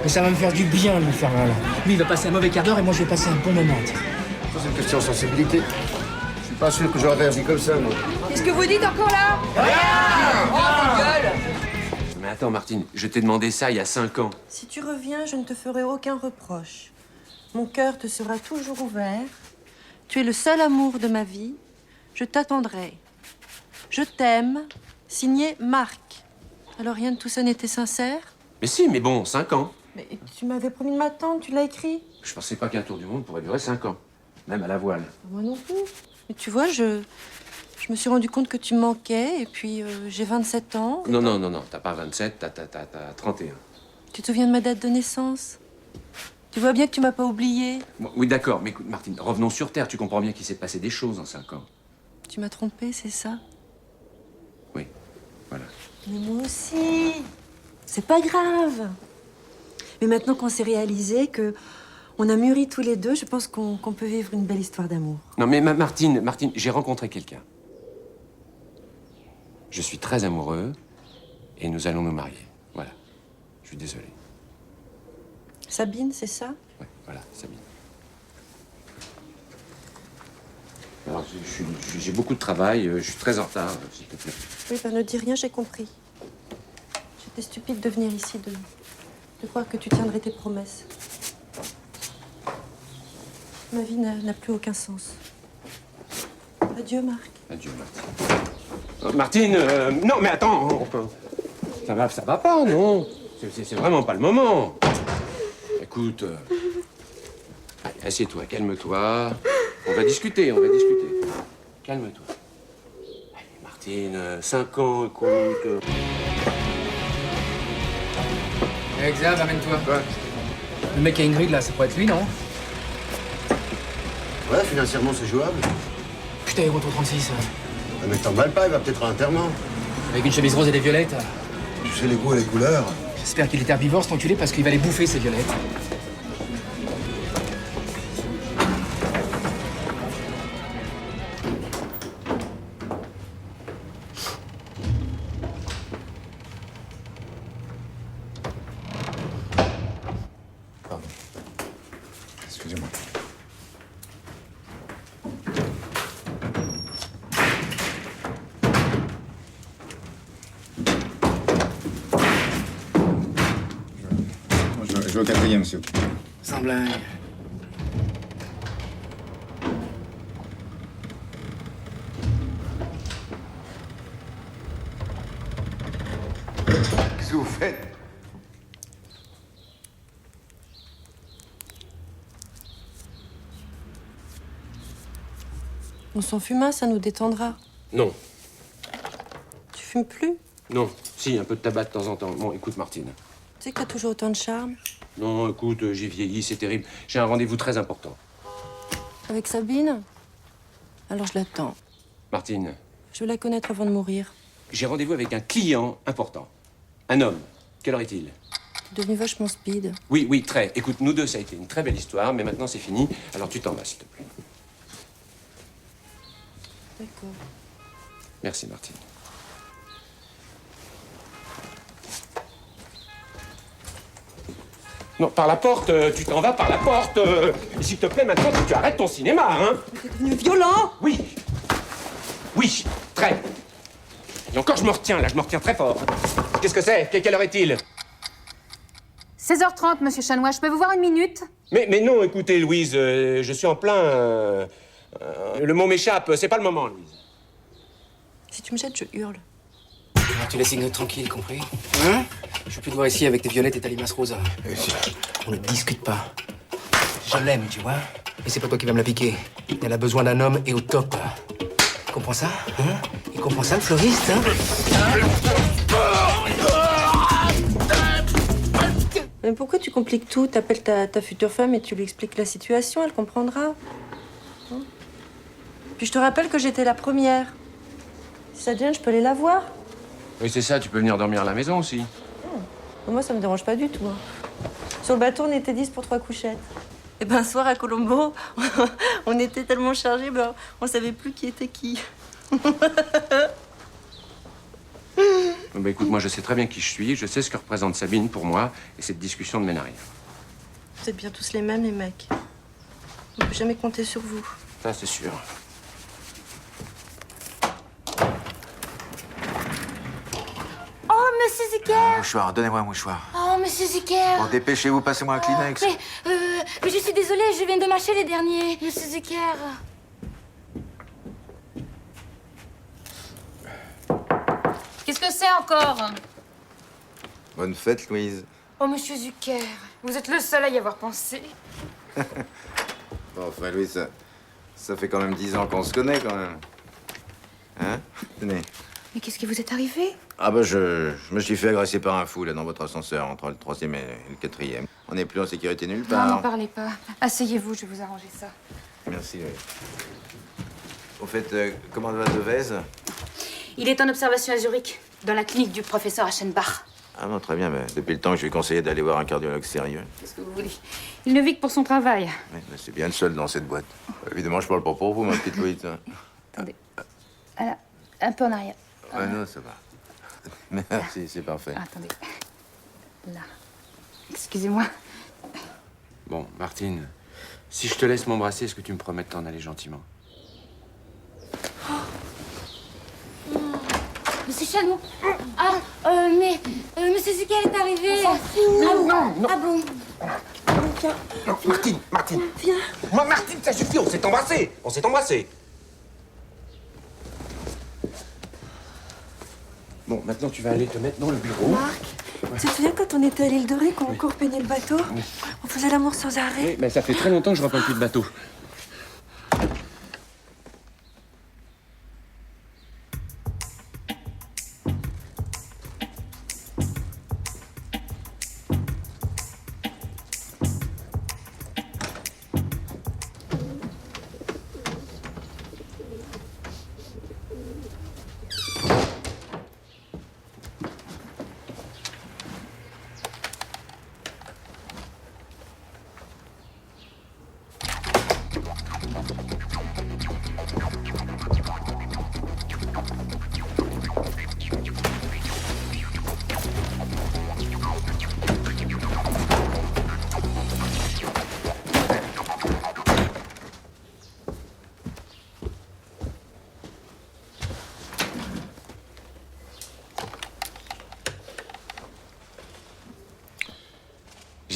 Mais ça va me faire du bien de lui faire mal. Lui, il va passer un mauvais quart d'heure et moi, je vais passer un bon moment. Ça, c'est une question de sensibilité. Je suis pas sûr que j'aurais réagi comme ça, moi. Qu'est-ce que vous dites encore là? Mais attends, Martine, je t'ai demandé ça il y a 5 ans. Si tu reviens, je ne te ferai aucun reproche. Mon cœur te sera toujours ouvert. Tu es le seul amour de ma vie. Je t'attendrai. Je t'aime. Signé Marc. Alors rien de tout ça n'était sincère? Mais si, mais bon, 5 ans. Mais tu m'avais promis de m'attendre, tu l'as écrit? Je pensais pas qu'un tour du monde pourrait durer 5 ans. Même à la voile. Moi non plus. Mais tu vois, je me suis rendu compte que tu me manquais et puis j'ai 27 ans. Non, t'as pas 27, t'as 31. Tu te souviens de ma date de naissance? Tu vois bien que tu m'as pas oublié. Bon, oui, d'accord, mais écoute, Martine, revenons sur Terre. Tu comprends bien qu'il s'est passé des choses en 5 ans. Tu m'as trompé, c'est ça? Oui, voilà. Mais moi aussi. C'est pas grave. Mais maintenant qu'on s'est réalisé que on a mûri tous les deux, je pense qu'on peut vivre une belle histoire d'amour. Non, mais Martine, j'ai rencontré quelqu'un. Je suis très amoureux et nous allons nous marier. Voilà. Je suis désolé. Sabine, c'est ça? Ouais, voilà, Sabine. Alors, j'ai beaucoup de travail, je suis très en retard, s'il te plaît. Oui, ben ne dis rien, j'ai compris. J'étais stupide de venir ici, de croire que tu tiendrais tes promesses. Ma vie n'a plus aucun sens. Adieu, Marc. Adieu, Martine. Martine, non, mais attends, ça va pas, non? C'est vraiment pas le moment. Écoute, allez, assieds-toi, calme-toi. On va discuter. Calme-toi. Allez, Martine, 5 ans, écoute. Xav, amène-toi. Le mec à Ingrid, là, ça pourrait être lui, non? Ouais, financièrement, c'est jouable. Putain, il retourne 36. Ah, mais t'emballes pas, il va peut-être à l'enterrement. Avec une chemise rose et des violettes. Tu sais les goûts et les couleurs. J'espère qu'il est herbivore, cet enculé, parce qu'il va les bouffer, ces violettes. Excusez-moi. Je vais au quatrième, s'il vous plaît. Sans blague. Qu'est-ce que vous faites? On s'en fume un, ça nous détendra. Non, Tu fumes plus? non. Si, un peu de tabac de temps en temps. Bon, écoute, Martine. Tu sais que t'as toujours autant de charme. Non, écoute, j'ai vieilli, c'est terrible. J'ai un rendez-vous très important. Avec Sabine? Alors je l'attends. Martine, Je veux la connaître avant de mourir. j'ai rendez-vous avec un client important. Un homme. Quelle heure est-il? T'es devenu vachement speed. Oui, oui, très. Écoute, nous deux, ça a été une très belle histoire, mais maintenant c'est fini. Alors tu t'en vas, s'il te plaît. D'accord. Merci, Martine. Non, par la porte, tu t'en vas par la porte. Et s'il te plaît, maintenant, tu arrêtes ton cinéma, hein? T'es devenu violent! Oui. Oui, très. Et encore, je me retiens, là, je me retiens très fort. Qu'est-ce que c'est? Quelle heure est-il? 16h30, monsieur Chanois, je peux vous voir une minute? Mais non, écoutez, Louise, je suis en plein... le mot m'échappe, c'est pas le moment, Louise. Si tu me jettes, je hurle. Alors, tu laisses Ingrid tranquille, compris? Hein? Je veux plus te voir ici avec tes violettes et ta limace rose. On ne discute pas. Je l'aime, tu vois? Et c'est pas toi qui vas me la piquer. Elle a besoin d'un homme et au top. Tu comprends ça? Hein? Il comprend ça, le fleuriste, hein? Mais pourquoi tu compliques tout? T'appelles ta future femme et tu lui expliques la situation, elle comprendra. Hein? Puis je te rappelle que j'étais la première. Si ça te gêne, je peux aller la voir. Oui, c'est ça, tu peux venir dormir à la maison aussi. Moi, ça me dérange pas du tout. Hein. Sur le bateau, on était 10 pour 3 couchettes. Et ben, un soir à Colombo, on était tellement chargés, ben, on savait plus qui était qui. Bah, écoute, moi, je sais très bien qui je suis, je sais ce que représente Sabine pour moi, et cette discussion ne mène à rien. Vous êtes bien tous les mêmes, les mecs. On peut jamais compter sur vous. Ça, c'est sûr. Oh, monsieur Zucker! Mouchoir, donnez-moi un mouchoir. Oh, monsieur Zucker! Bon, dépêchez-vous, passez-moi un Kleenex. Mais je suis désolée, je viens de mâcher les derniers, monsieur Zucker. Qu'est-ce que c'est encore? Bonne fête, Louise. Oh, monsieur Zucker, vous êtes le seul à y avoir pensé. Bon, enfin, Louise, ça fait quand même 10 ans qu'on se connaît, quand même. Hein? Tenez. Mais qu'est-ce qui vous est arrivé? Ah bah, je me suis fait agresser par un fou, là, dans votre ascenseur, entre le 3e et le 4e. On n'est plus en sécurité nulle Non, part. n'en parlez pas. Asseyez-vous, je vais vous arranger ça. Merci, Louise. Au fait, comment va Devez? Il est en observation à Zurich, dans la clinique du professeur Aschenbach. Ah non, très bien, mais depuis le temps que je lui ai conseillé d'aller voir un cardiologue sérieux. Qu'est-ce que vous voulez? Il ne vit que pour son travail. Ouais, mais c'est bien le seul dans cette boîte. Évidemment, je parle pas pour vous, ma petite Louise. Attendez. Voilà, un peu en arrière. Ouais, non, ça va. Merci, c'est parfait. Attendez. Là. Excusez-moi. Bon, Martine, si je te laisse m'embrasser, est-ce que tu me promets de t'en aller gentiment? Monsieur Chalot. Ah, mais monsieur Zucker est arrivé. Non, non. Ah bon? Non, Martine. Viens. Moi, Martine, ça suffit, on s'est embrassés. On s'est embrassés. Bon, maintenant, tu vas aller te mettre dans le bureau. Marc, tu te souviens quand on était à l'île de Ré, qu'on encore peignait le bateau? On faisait l'amour sans arrêt. Oui, mais ça fait très longtemps que je reprends plus de bateau.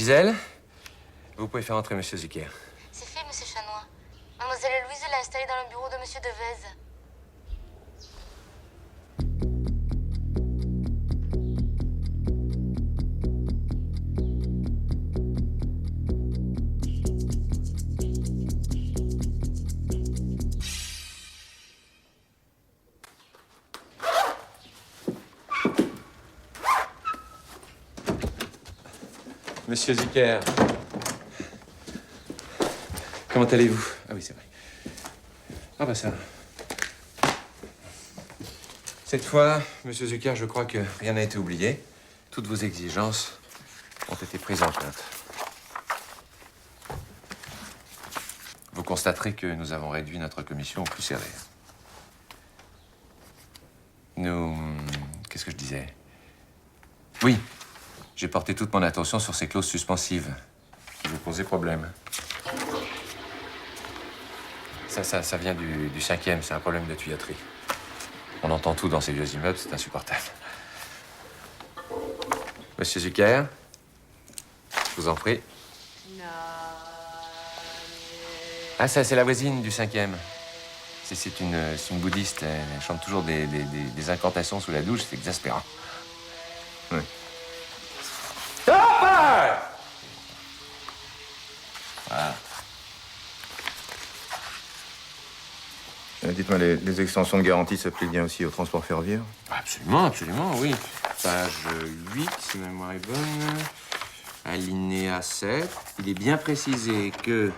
Gisèle, vous pouvez faire entrer Monsieur Zucker. C'est fait, monsieur Chanois. Mademoiselle Louise l'a installé dans le bureau de monsieur Devez. Monsieur Zucker. Comment allez-vous? Ah oui, c'est vrai. Ah bah ça. Cette fois, Monsieur Zucker, je crois que rien n'a été oublié. Toutes vos exigences ont été prises en compte. Vous constaterez que nous avons réduit notre commission au plus serré. Nous... Qu'est-ce que je disais? Oui, j'ai porté toute mon attention sur ces clauses suspensives qui vous posaient problème. Ça vient du 5e, c'est un problème de tuyauterie. On entend tout dans ces vieux immeubles, c'est insupportable. Monsieur Zucker, je vous en prie. Ah, ça, c'est la voisine du 5e. C'est une bouddhiste. Elle chante toujours des incantations sous la douche. C'est exaspérant. Oui. Voilà. Dites-moi, les extensions de garantie s'appliquent bien aussi au transport ferroviaire? Absolument, absolument, oui. Page 8, si ma mémoire est bonne. Alinéa 7. Il est bien précisé que...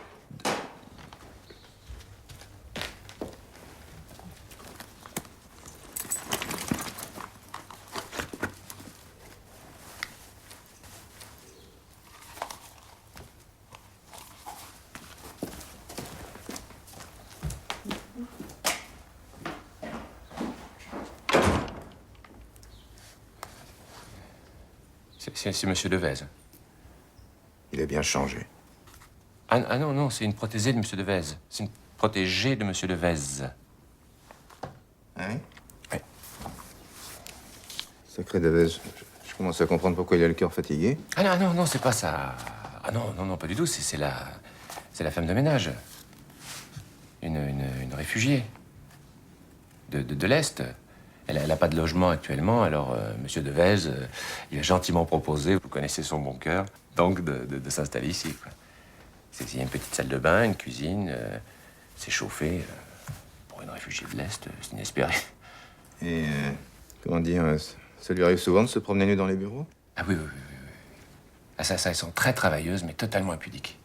C'est Monsieur Devez. Il a bien changé. Ah non, non, c'est une protégée de Monsieur Devez. C'est une protégée de Monsieur Devez. Ah oui? Oui. Sacré Devez, je commence à comprendre pourquoi il a le cœur fatigué. Ah non, c'est pas ça. Ah non, pas du tout. C'est la femme de ménage. Une réfugiée. De l'Est. Elle n'a pas de logement actuellement, alors Monsieur Devez, il a gentiment proposé, vous connaissez son bon cœur, donc de s'installer ici, quoi. Il y a une petite salle de bain, une cuisine, c'est chauffé. Pour une réfugiée de l'Est, c'est inespéré. Et, comment dire, ça lui arrive souvent de se promener nu dans les bureaux? Ah oui. Ah ça, elles sont très travailleuses, mais totalement impudiques.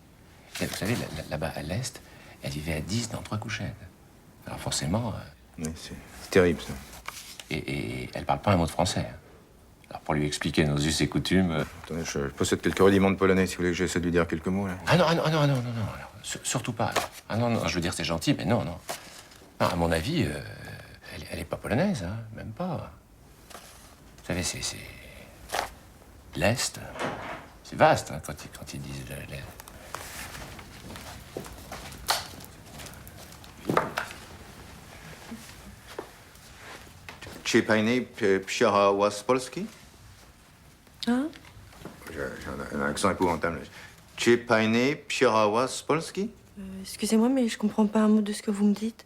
Et vous savez, là-bas, à l'Est, elle vivait à 10 dans 3 couchettes. Alors forcément... Oui, c'est terrible, ça. Et elle parle pas un mot de français. Alors, pour lui expliquer nos us et coutumes... Attendez, je possède quelques rudiments de polonais, si vous voulez que j'essaie de lui dire quelques mots, là. Ah non. Alors, surtout pas. Ah non, je veux dire, c'est gentil, mais non. Non, à mon avis, elle est pas polonaise, hein, même pas. Vous savez, c'est... L'Est, c'est vaste, hein, quand ils disent l'Est. Czy pani przyjechała z Polski? Hein? J'ai un accent épouvantable. Czy pani przyjechała z Polski? Excusez-moi, mais je comprends pas un mot de ce que vous me dites.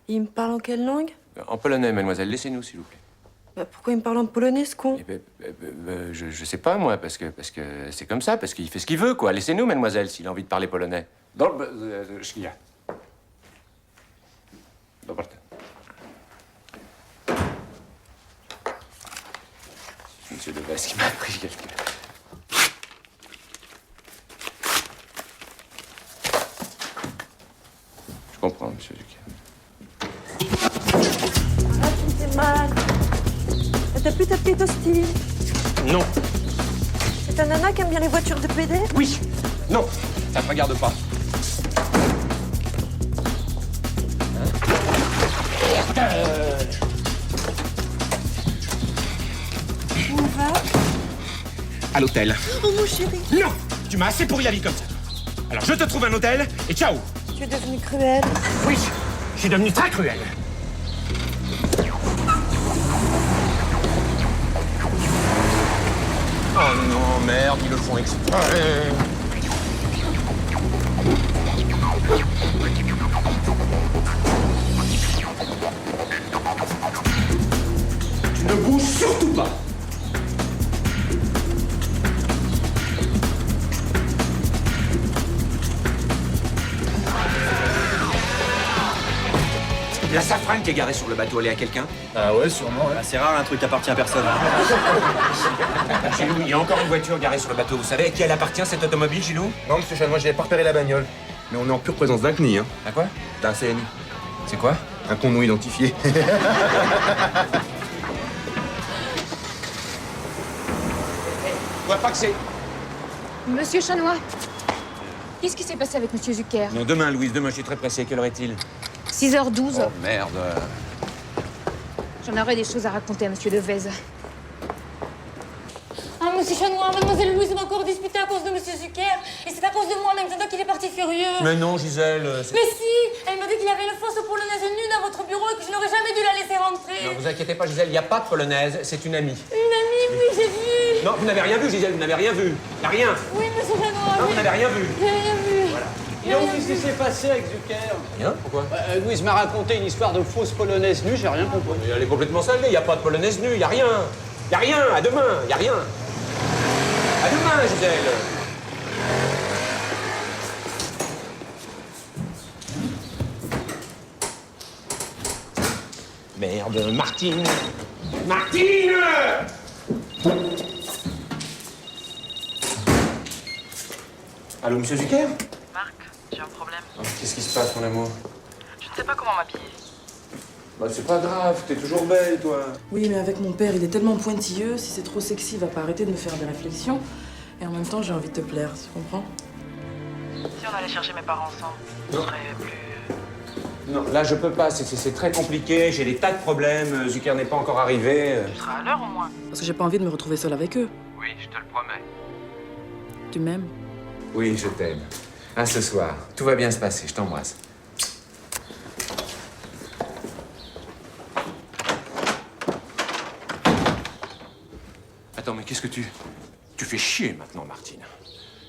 Il me parle en quelle langue? En polonais, mademoiselle, laissez-nous, s'il vous plaît. Bah, pourquoi il me parle en polonais, ce con? Je sais pas, moi, parce que c'est comme ça, parce qu'il fait ce qu'il veut, quoi. Laissez-nous, mademoiselle, s'il a envie de parler polonais. Monsieur Devez qui m'a appris quelque... Je comprends, monsieur Zucker. Ah, tu me fais mal. T'as plus ta petite hostile? Non. C'est ta nana qui aime bien les voitures de PD? Oui. Non, ça ne me regarde pas. Où on va? À l'hôtel. Oh, mon chéri. Non. Tu m'as assez pourri la vie comme ça. Alors je te trouve un hôtel et ciao. Tu es devenu cruel. Oui, je suis devenu très cruel. Oh non, merde. merde, ils le font exprès. Tu ne bouges surtout pas. La safrane qui est garée sur le bateau, elle est à quelqu'un? Ah ouais, sûrement, ouais. C'est rare, un truc qui appartient à personne. Gilou, il y a encore une voiture garée sur le bateau. Vous savez à qui elle appartient, cette automobile, Gilou? Non, monsieur Chanois, j'avais pas repéré la bagnole. Mais on est en pure présence d'un CNI, hein. À quoi? D'un CNI. C'est quoi? Un con non identifié. Je vois pas que c'est... Monsieur Chanois, qu'est-ce qui s'est passé avec Monsieur Zucker? Non, demain, Louise, demain, je suis très pressé. Quelle heure est-il? 6h12. Oh, merde. J'en aurais des choses à raconter à Monsieur Devez. Ah, monsieur Chanois, mademoiselle Louise m'a encore disputé à cause de monsieur Zucker. Et c'est à cause de moi, même c'est qu'il est parti furieux. Mais non, Gisèle. Mais si! Elle m'a dit qu'il y avait une fausse polonaise nue dans votre bureau et que je n'aurais jamais dû la laisser rentrer. Non, vous inquiétez pas, Gisèle, il n'y a pas de polonaise, c'est une amie. Une amie, oui, j'ai vu. Non, vous n'avez rien vu, Gisèle, vous n'avez rien vu. Il n'y a rien. Oui, monsieur Chanois. Non, oui. vous n'avez rien vu. J'ai rien vu. Voilà. Et donc, qu'est-ce qui s'est passé avec Zucker? Rien? Pourquoi? Louise m'a raconté une histoire de fausse polonaise nue, j'ai rien compris. Mais elle est complètement salée, il n'y a pas de polonaise nue, il n'y a rien. Il n'y a rien, à demain, il n'y a rien. À demain, Gisèle. Merde, Martine. Martine! Allô, monsieur Zucker? Marc, j'ai un problème. Qu'est-ce qui se passe, mon amour? Je ne sais pas comment m'habiller. Bah, c'est pas grave, t'es toujours belle, toi. Oui, mais avec mon père, il est tellement pointilleux. Si c'est trop sexy, il va pas arrêter de me faire des réflexions. Et en même temps, j'ai envie de te plaire, tu comprends? Si on allait chercher mes parents ensemble, ce serait plus... Non, là, je peux pas, c'est très compliqué, j'ai des tas de problèmes, Zucker n'est pas encore arrivé. Tu seras à l'heure au moins. Parce que j'ai pas envie de me retrouver seule avec eux. Oui, je te le promets. Tu m'aimes? Oui, je t'aime. À ce soir. Tout va bien se passer. Je t'embrasse. Attends, mais qu'est-ce que tu... Tu fais chier maintenant, Martine.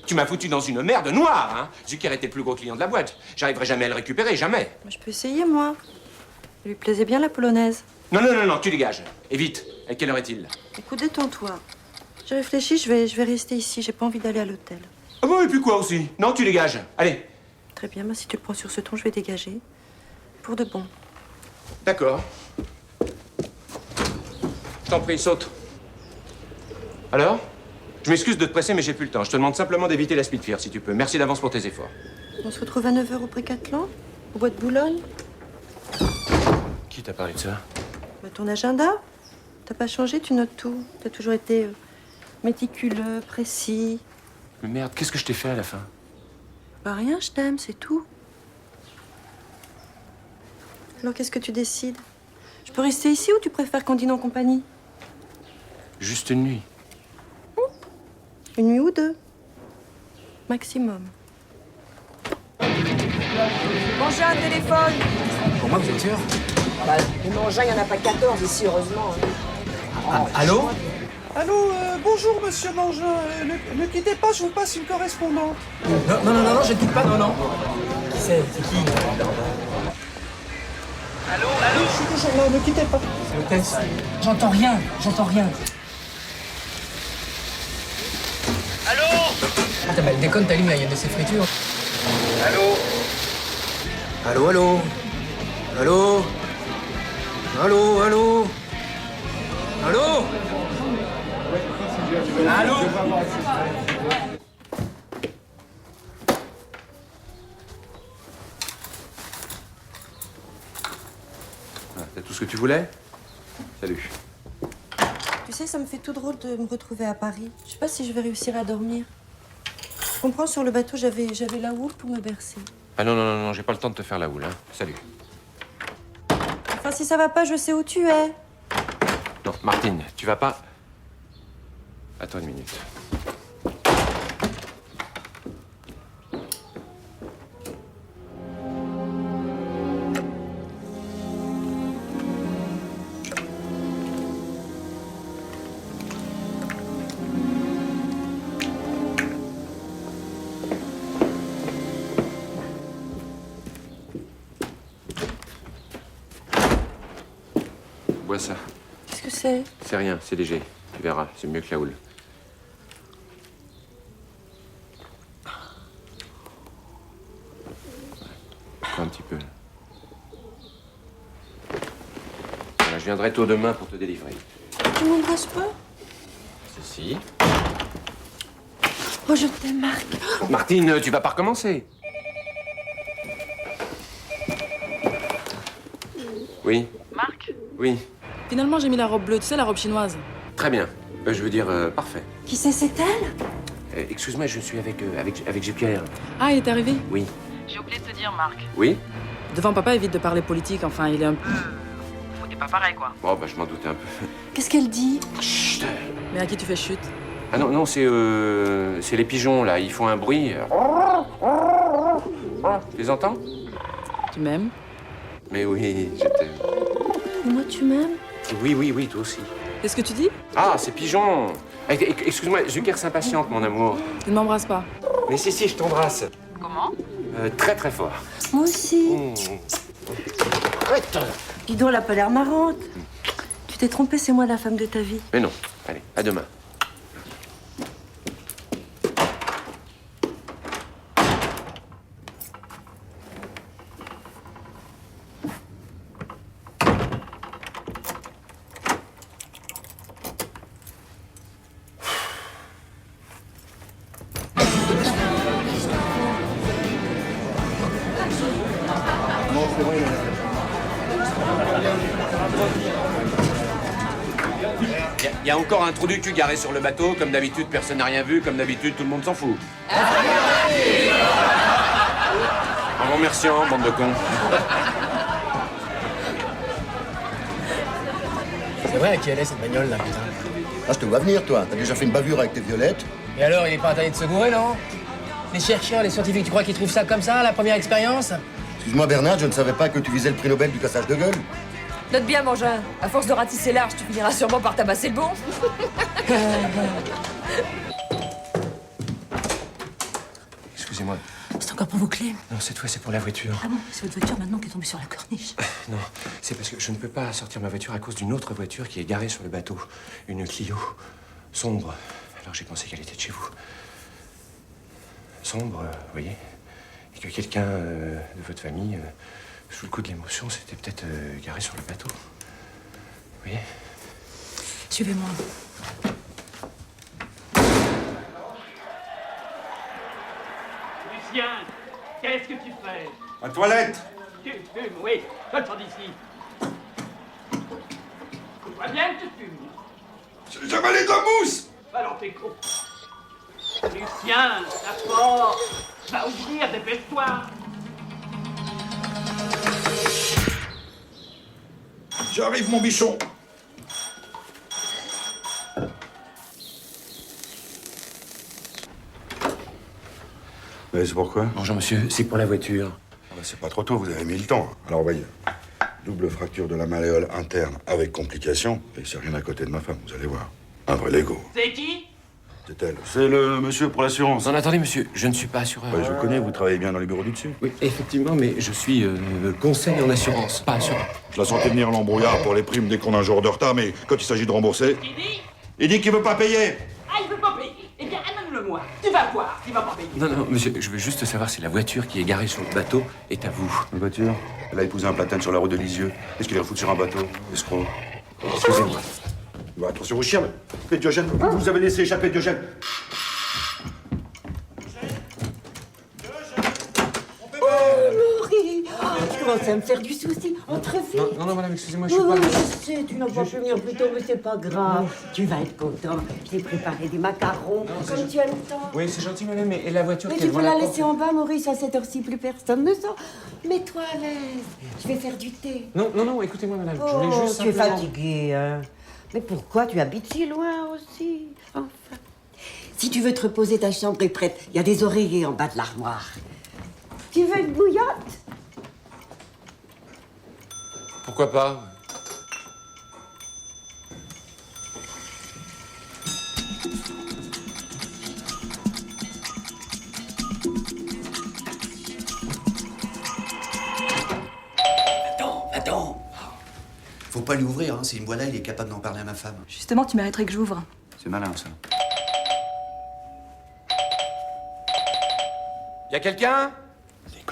Tu m'as foutu dans une merde noire, hein. Zucker était le plus gros client de la boîte. J'arriverai jamais à le récupérer, jamais. Je peux essayer, moi. Il lui plaisait bien la polonaise. Non, non, non, non, tu dégages. Et vite. Et quelle heure est-il? Écoute, détends-toi. J'ai réfléchi, je vais rester ici. J'ai pas envie d'aller à l'hôtel. Ah bon, et puis quoi aussi? Non, tu dégages. Allez. Très bien, moi, si tu le prends sur ce ton, je vais dégager. Pour de bon. D'accord. Je t'en prie, saute. Alors? Je m'excuse de te presser, mais j'ai plus le temps. Je te demande simplement d'éviter la Spitfire, si tu peux. Merci d'avance pour tes efforts. On se retrouve à 9h au Précathlon, au bois de Boulogne. Qui t'a parlé de ça? Bah, ton agenda. T'as pas changé, tu notes tout. T'as toujours été méticuleux, précis. Mais merde, qu'est-ce que je t'ai fait à la fin? Bah rien, je t'aime, c'est tout. Alors qu'est-ce que tu décides? Je peux rester ici ou tu préfères qu'on dîne en compagnie? Juste une nuit. Une nuit ou deux. Maximum. Bon, j'ai un téléphone. Pour moi, vous êtes sûr? Bah, les mangins, il n'y en a pas 14 ici, heureusement. Allô? Allô, bonjour, monsieur Mangin. Ne quittez pas, je vous passe une correspondante. Non, je ne quitte pas, non. Qui c'est? C'est qui? Allô? Je suis toujours là, ne quittez pas. C'est l'hôtesse. J'entends rien. Allô? Attends, elle déconne ta lumière, il y a de ces fritures. Allô? Allô? T'as tout ce que tu voulais? Salut. Tu sais, ça me fait tout drôle de me retrouver à Paris. Je sais pas si je vais réussir à dormir. Tu comprends, sur le bateau, j'avais la houle pour me bercer. Ah non, j'ai pas le temps de te faire la houle, hein. Salut. Enfin, si ça va pas, je sais où tu es. Non, Martine, tu vas pas... Attends une minute. Bois ça. Qu'est-ce que c'est? C'est rien, c'est léger. Tu verras, c'est mieux que la houle. Un petit peu. Voilà, je viendrai tôt demain pour te délivrer. Tu m'embrasses pas? Si. Oh, je t'aime, Marc. Martine, tu vas pas recommencer. Oui. Marc? Oui. Finalement, j'ai mis la robe bleue, tu sais, la robe chinoise. Très bien. Je veux dire, parfait. Qui c'est elle? Excuse-moi, je suis avec Jupiter. Ah, il est arrivé? Oui. J'ai oublié de te dire, Marc. Oui? Devant papa, évite de parler politique, enfin, il est un peu... Faut t'es pas pareil, quoi. Bon, bah, je m'en doutais un peu. Qu'est-ce qu'elle dit? Chut. Mais à qui tu fais chute? Ah non, c'est les pigeons, là. Ils font un bruit. Tu les entends? Tu m'aimes? Mais oui, je t'aime. Moi, tu m'aimes? Oui, toi aussi. Qu'est-ce que tu dis? Ah, ces pigeons. Excuse-moi, Zucker s'impatiente, mon amour. Tu ne m'embrasses pas. Mais si, je t'embrasse. Comment? Très, très fort. Moi aussi. Arrête. Dis donc, elle a pas l'air marrante. Tu t'es trompée, c'est moi la femme de ta vie. Mais non. Allez, à demain. Il y a encore un trou du cul garé sur le bateau. Comme d'habitude, personne n'a rien vu. Comme d'habitude, tout le monde s'en fout. En vous remerciant, bande de cons. C'est vrai à qui elle est, cette bagnole, là, putain. Ah, je te vois venir, toi. T'as déjà fait une bavure avec tes violettes. Et alors, il est pas interdit de se gourer, non? Les chercheurs, les scientifiques, tu crois qu'ils trouvent ça comme ça, la première expérience? Excuse-moi, Bernard, je ne savais pas que tu visais le prix Nobel du cassage de gueule. Note bien, Mangin. À force de ratisser large, tu finiras sûrement par tabasser le bon. Excusez-moi. C'est encore pour vos clés. Non, cette fois, c'est pour la voiture. Ah bon? C'est votre voiture maintenant qui est tombée sur la corniche. Non, c'est parce que je ne peux pas sortir ma voiture à cause d'une autre voiture qui est garée sur le bateau. Une Clio. Sombre. Alors j'ai pensé qu'elle était de chez vous. Sombre, vous voyez? Et que quelqu'un de votre famille, sous le coup de l'émotion, s'était peut-être garé sur le bateau. Vous voyez? Suivez-moi. Lucien, qu'est-ce que tu fais? À toilette. Tu fumes, oui. Je le sens d'ici. Tu vois bien que tu fumes. J'ai avalé de la mousse. Alors t'es con. Lucien, la porte va ouvrir, dépêche-toi. J'arrive, mon bichon. Mais c'est pourquoi? Bonjour, monsieur. C'est pour la voiture. C'est pas trop tôt, vous avez mis le temps. Alors, voyez. Double fracture de la malléole interne avec complications. Et c'est rien à côté de ma femme, vous allez voir. Un vrai Lego. C'est qui? C'est elle. C'est le monsieur pour l'assurance. Non, attendez, monsieur. Je ne suis pas assureur. Ouais, je connais, vous travaillez bien dans les bureaux du dessus. Oui, effectivement, mais je suis conseil en assurance, pas assureur. Je la sentais venir l'embrouillard pour les primes dès qu'on a un jour de retard, mais quand il s'agit de rembourser... Il dit qu'il veut pas payer. Ah, il veut pas payer. Eh bien, amène-le-moi. Tu vas voir, il va pas payer. Non, monsieur, je veux juste savoir si la voiture qui est garée sur le bateau est à vous. La voiture? Elle a épousé un platane sur la route de Lisieux. Est-ce qu'il est refoutu sur un bateau? Escroc. Excusez-moi. Bah, attention aux chiens. Mais Diogène, vous avez laissé échapper Diogène. Laurie, tu commences à me faire du souci. Entre filles. Non, madame, excusez-moi, je suis Oui, pas... je sais, tu n'as pas pu venir plus tôt, mais c'est pas grave. Tu vas être content. Je t'ai préparé des macarons, comme tu as le temps. Oui, c'est gentil, madame, mais la voiture Mais qui est tu peux devant la porte- laisser en bas, Maurice, à cette heure-ci, plus personne ne sort. Mets-toi à l'aise. Je vais faire du thé. Non, écoutez-moi, madame, je Oh, voulais juste tu es simplement- fatiguée, hein. Mais pourquoi tu habites si loin aussi? Enfin. Si tu veux te reposer, ta chambre est prête. Il y a des oreillers en bas de l'armoire. Tu veux une bouillotte? Pourquoi pas? Attends. Faut faut pas lui ouvrir, hein. S'il me voit là, il est capable d'en parler à ma femme. Justement, tu mériterais que j'ouvre. C'est malin, ça. Y a quelqu'un? Mais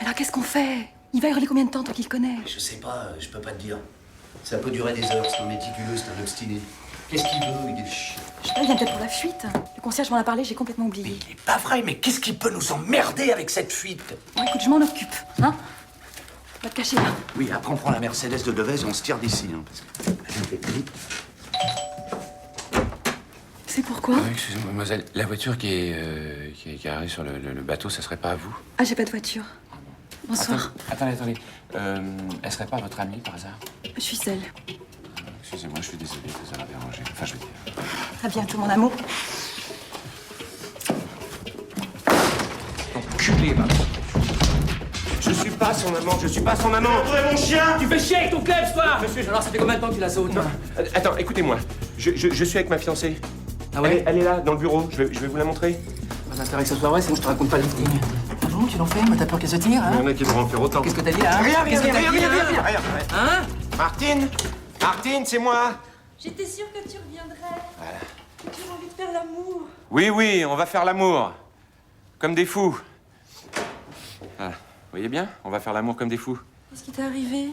alors, qu'est-ce qu'on fait? Il va hurler combien de temps, toi qui le connais? Je sais pas, je peux pas te dire. Ça peut durer des heures, c'est un méticuleux, c'est un obstiné. Qu'est-ce qu'il veut? Il est chiant. Je sais pas, il vient peut-être pour la fuite. Le concierge m'en a parlé, j'ai complètement oublié. C'est pas vrai, mais qu'est-ce qui peut nous emmerder avec cette fuite? Bon, écoute, je m'en occupe, hein? Va te cacher là. Oui, après on prend la Mercedes de Devez et on se tire d'ici, hein, parce que... C'est pourquoi? Oui, excusez-moi, mademoiselle. La voiture qui est garée sur le bateau, ça serait pas à vous? Ah, j'ai pas de voiture. Bonsoir. Attendez. Elle serait pas votre amie, par hasard? Je suis seule. Excusez-moi, je suis désolé de vous avoir dérangé. Enfin, je veux dire... À bientôt, mon amour. Enculé, va. Je suis pas son amant, je suis pas son amant. Mon chien! Tu fais chier avec ton club, toi. Monsieur, alors ça fait combien de temps que tu la sautes? Non. Attends, écoutez-moi. Je suis avec ma fiancée. Ah ouais? Elle est là, dans le bureau. Je vais vous la montrer. Pas intérêt que ce soit vrai, sinon je te raconte pas le meeting. Ah bon, tu l'enfermes? T'as peur qu'elle se tire, hein? Il y en a qui devraient en faire autant. Qu'est-ce que t'as dit là? Rien, Qu'est-ce que t'as dit, hein? rien. Hein? Martine, c'est moi. J'étais sûre que tu reviendrais. Voilà. Que tu as envie de faire l'amour. Oui, on va faire l'amour. Comme des fous. Voilà. Vous voyez bien? On va faire l'amour comme des fous. Qu'est-ce qui t'est arrivé?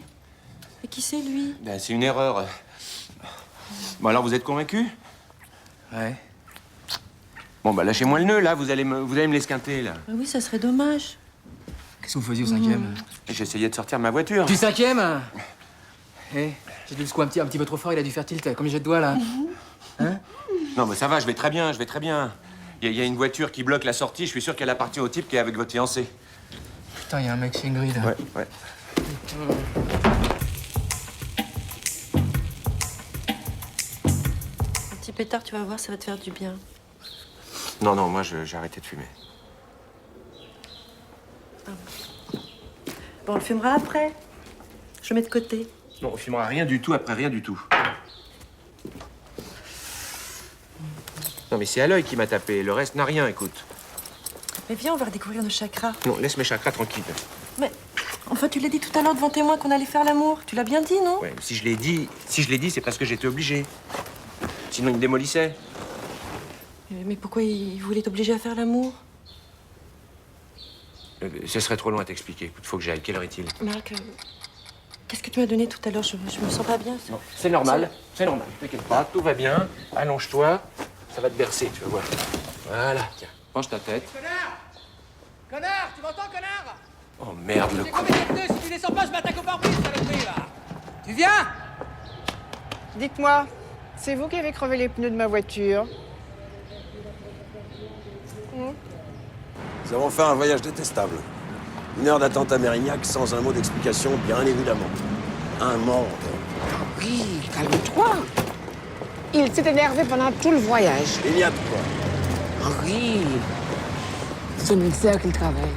Et qui c'est, lui? Ben, c'est une erreur. Bon, alors, vous êtes convaincu? Ouais. Bon, bah, lâchez-moi le nœud, là. Vous allez me l'esquinter, là. Ah oui, ça serait dommage. Qu'est-ce que vous faisiez au 5e? J'essayais de sortir de ma voiture. Du 5e? Eh, j'ai dû le secouer un petit peu trop fort, il a dû faire tilt. Combien j'ai de doigts, là? Hein? Non, mais ça va, je vais très bien. Il y a une voiture qui bloque la sortie. Je suis sûr qu'elle appartient au type qui est avec votre fiancé. Putain, il y a un mec chez Ingrid. Ouais. Un petit pétard, tu vas voir, ça va te faire du bien. Non, moi, j'ai arrêté de fumer. Bon, on le fumera après. Je le mets de côté. Non, on filmera rien du tout après rien du tout. Non, mais c'est à l'œil qui m'a tapé. Le reste n'a rien, écoute. Mais viens, on va redécouvrir nos chakras. Non, laisse mes chakras tranquilles. Mais enfin, tu l'as dit tout à l'heure devant témoin qu'on allait faire l'amour. Tu l'as bien dit, non? Ouais, si je l'ai dit, c'est parce que j'étais obligé. Sinon, il me démolissait. Mais pourquoi il voulait t'obliger à faire l'amour? Ce serait trop loin à t'expliquer. Écoute, faut que j'aille. Quelle heure est-il? Marc, qu'est-ce que tu m'as donné tout à l'heure? Je me sens pas bien. Non, c'est normal. T'inquiète pas, tout va bien. Allonge-toi. Ça va te bercer, tu vas voir. Voilà. Tiens, penche ta tête. Connard, tu m'entends, connard? Oh merde, le C'est con. combien de si tu descends pas, je m'attaque au pare-brise, saloperie, là. Tu viens? Dites-moi, c'est vous qui avez crevé les pneus de ma voiture? Nous avons fait un voyage détestable. 1 heure d'attente à Mérignac sans un mot d'explication, bien évidemment. Un monde. Oui, calme-toi. Il s'est énervé pendant tout le voyage. Il y a de quoi. Oui. C'est au ministère qu'il travaille.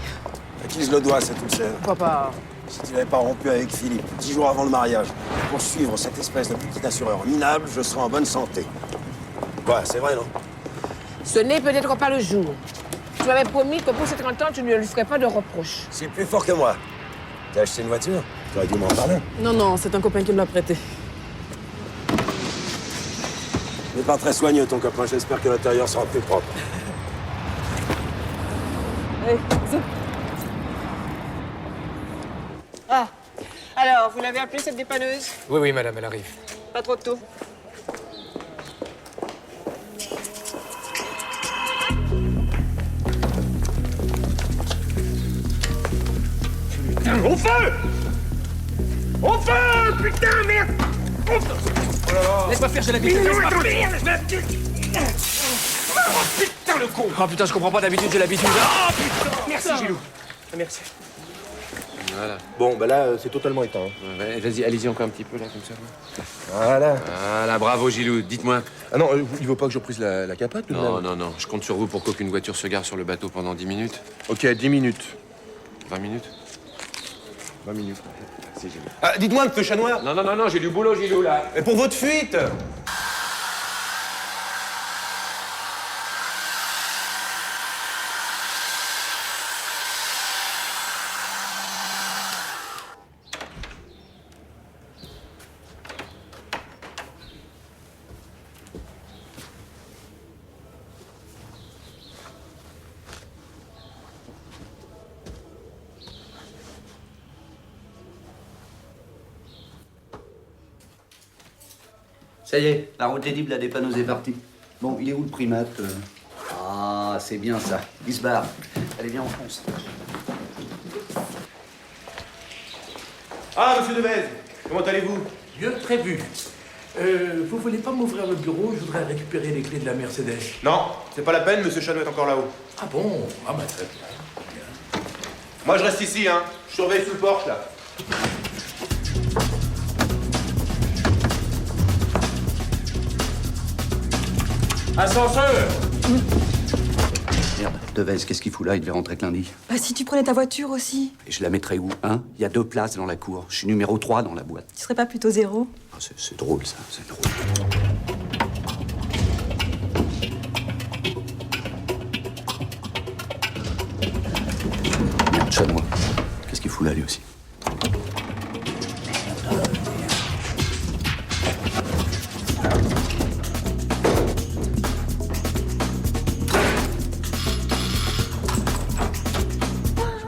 À qui je le dois, cet ulcère? Papa. Si tu n'avais pas rompu avec Philippe 10 jours avant le mariage pour suivre cette espèce de petit assureur minable, je serais en bonne santé. Quoi, c'est vrai, non? Ce n'est peut-être pas le jour. Tu m'avais promis que pour ses 30 ans, tu ne lui ferais pas de reproches. C'est plus fort que moi. T'as acheté une voiture? Tu aurais dû m'en parler. Non, c'est un copain qui me l'a prêté. Il n'est pas très soigneux, ton copain. J'espère que l'intérieur sera plus propre. Allez, zip. Ah, alors, vous l'avez appelée, cette dépanneuse? Oui, madame, elle arrive. Pas trop tôt. Putain, au feu! Au feu! Putain, merde! Au feu! Oh là là! Laisse-moi faire, j'ai l'habitude. Mais non, attendez! Oh putain, le con! Oh putain, je comprends pas d'habitude, j'ai l'habitude. Oh putain! Merci, Gilou. Merci. Voilà. Bon, bah là, c'est totalement éteint. hein. Ouais, vas-y, allez-y encore un petit peu, là, comme ça. Voilà. Voilà, bravo, Gilou. Dites-moi. Ah non, il veut pas que je reprise la capote, tout de même? Non. Je compte sur vous pour qu'aucune voiture se gare sur le bateau pendant 10 minutes. Ok, 10 minutes. 20 minutes 20 minutes. Merci, Gilou. Ah, dites-moi, monsieur Chat Noir. Non, j'ai du boulot, Gilou, là. Mais pour votre fuite! Ça y est, la route édible, la dépanneuse est partie. Bon, il est où le primate Ah, c'est bien ça. Il se barre. Allez, viens, on fonce. Ah, monsieur Devez, comment allez-vous? Mieux que prévu. Vous voulez pas m'ouvrir le bureau? Je voudrais récupérer les clés de la Mercedes. Non, c'est pas la peine, monsieur Chano est encore là-haut. Ah bon? Ah bah très bien. Moi, je reste ici, hein. Je surveille sous le porche, là. Ascenseur! Merde, Devez, qu'est-ce qu'il fout là? Il devait rentrer que lundi. Bah, si tu prenais ta voiture aussi, Et je la mettrais où, hein? Il y a 2 places dans la cour. Je suis numéro 3 dans la boîte. tu serais pas plutôt 0? Ah, c'est drôle, ça. C'est drôle. Merde, Chanois. Qu'est-ce qu'il fout là, lui aussi?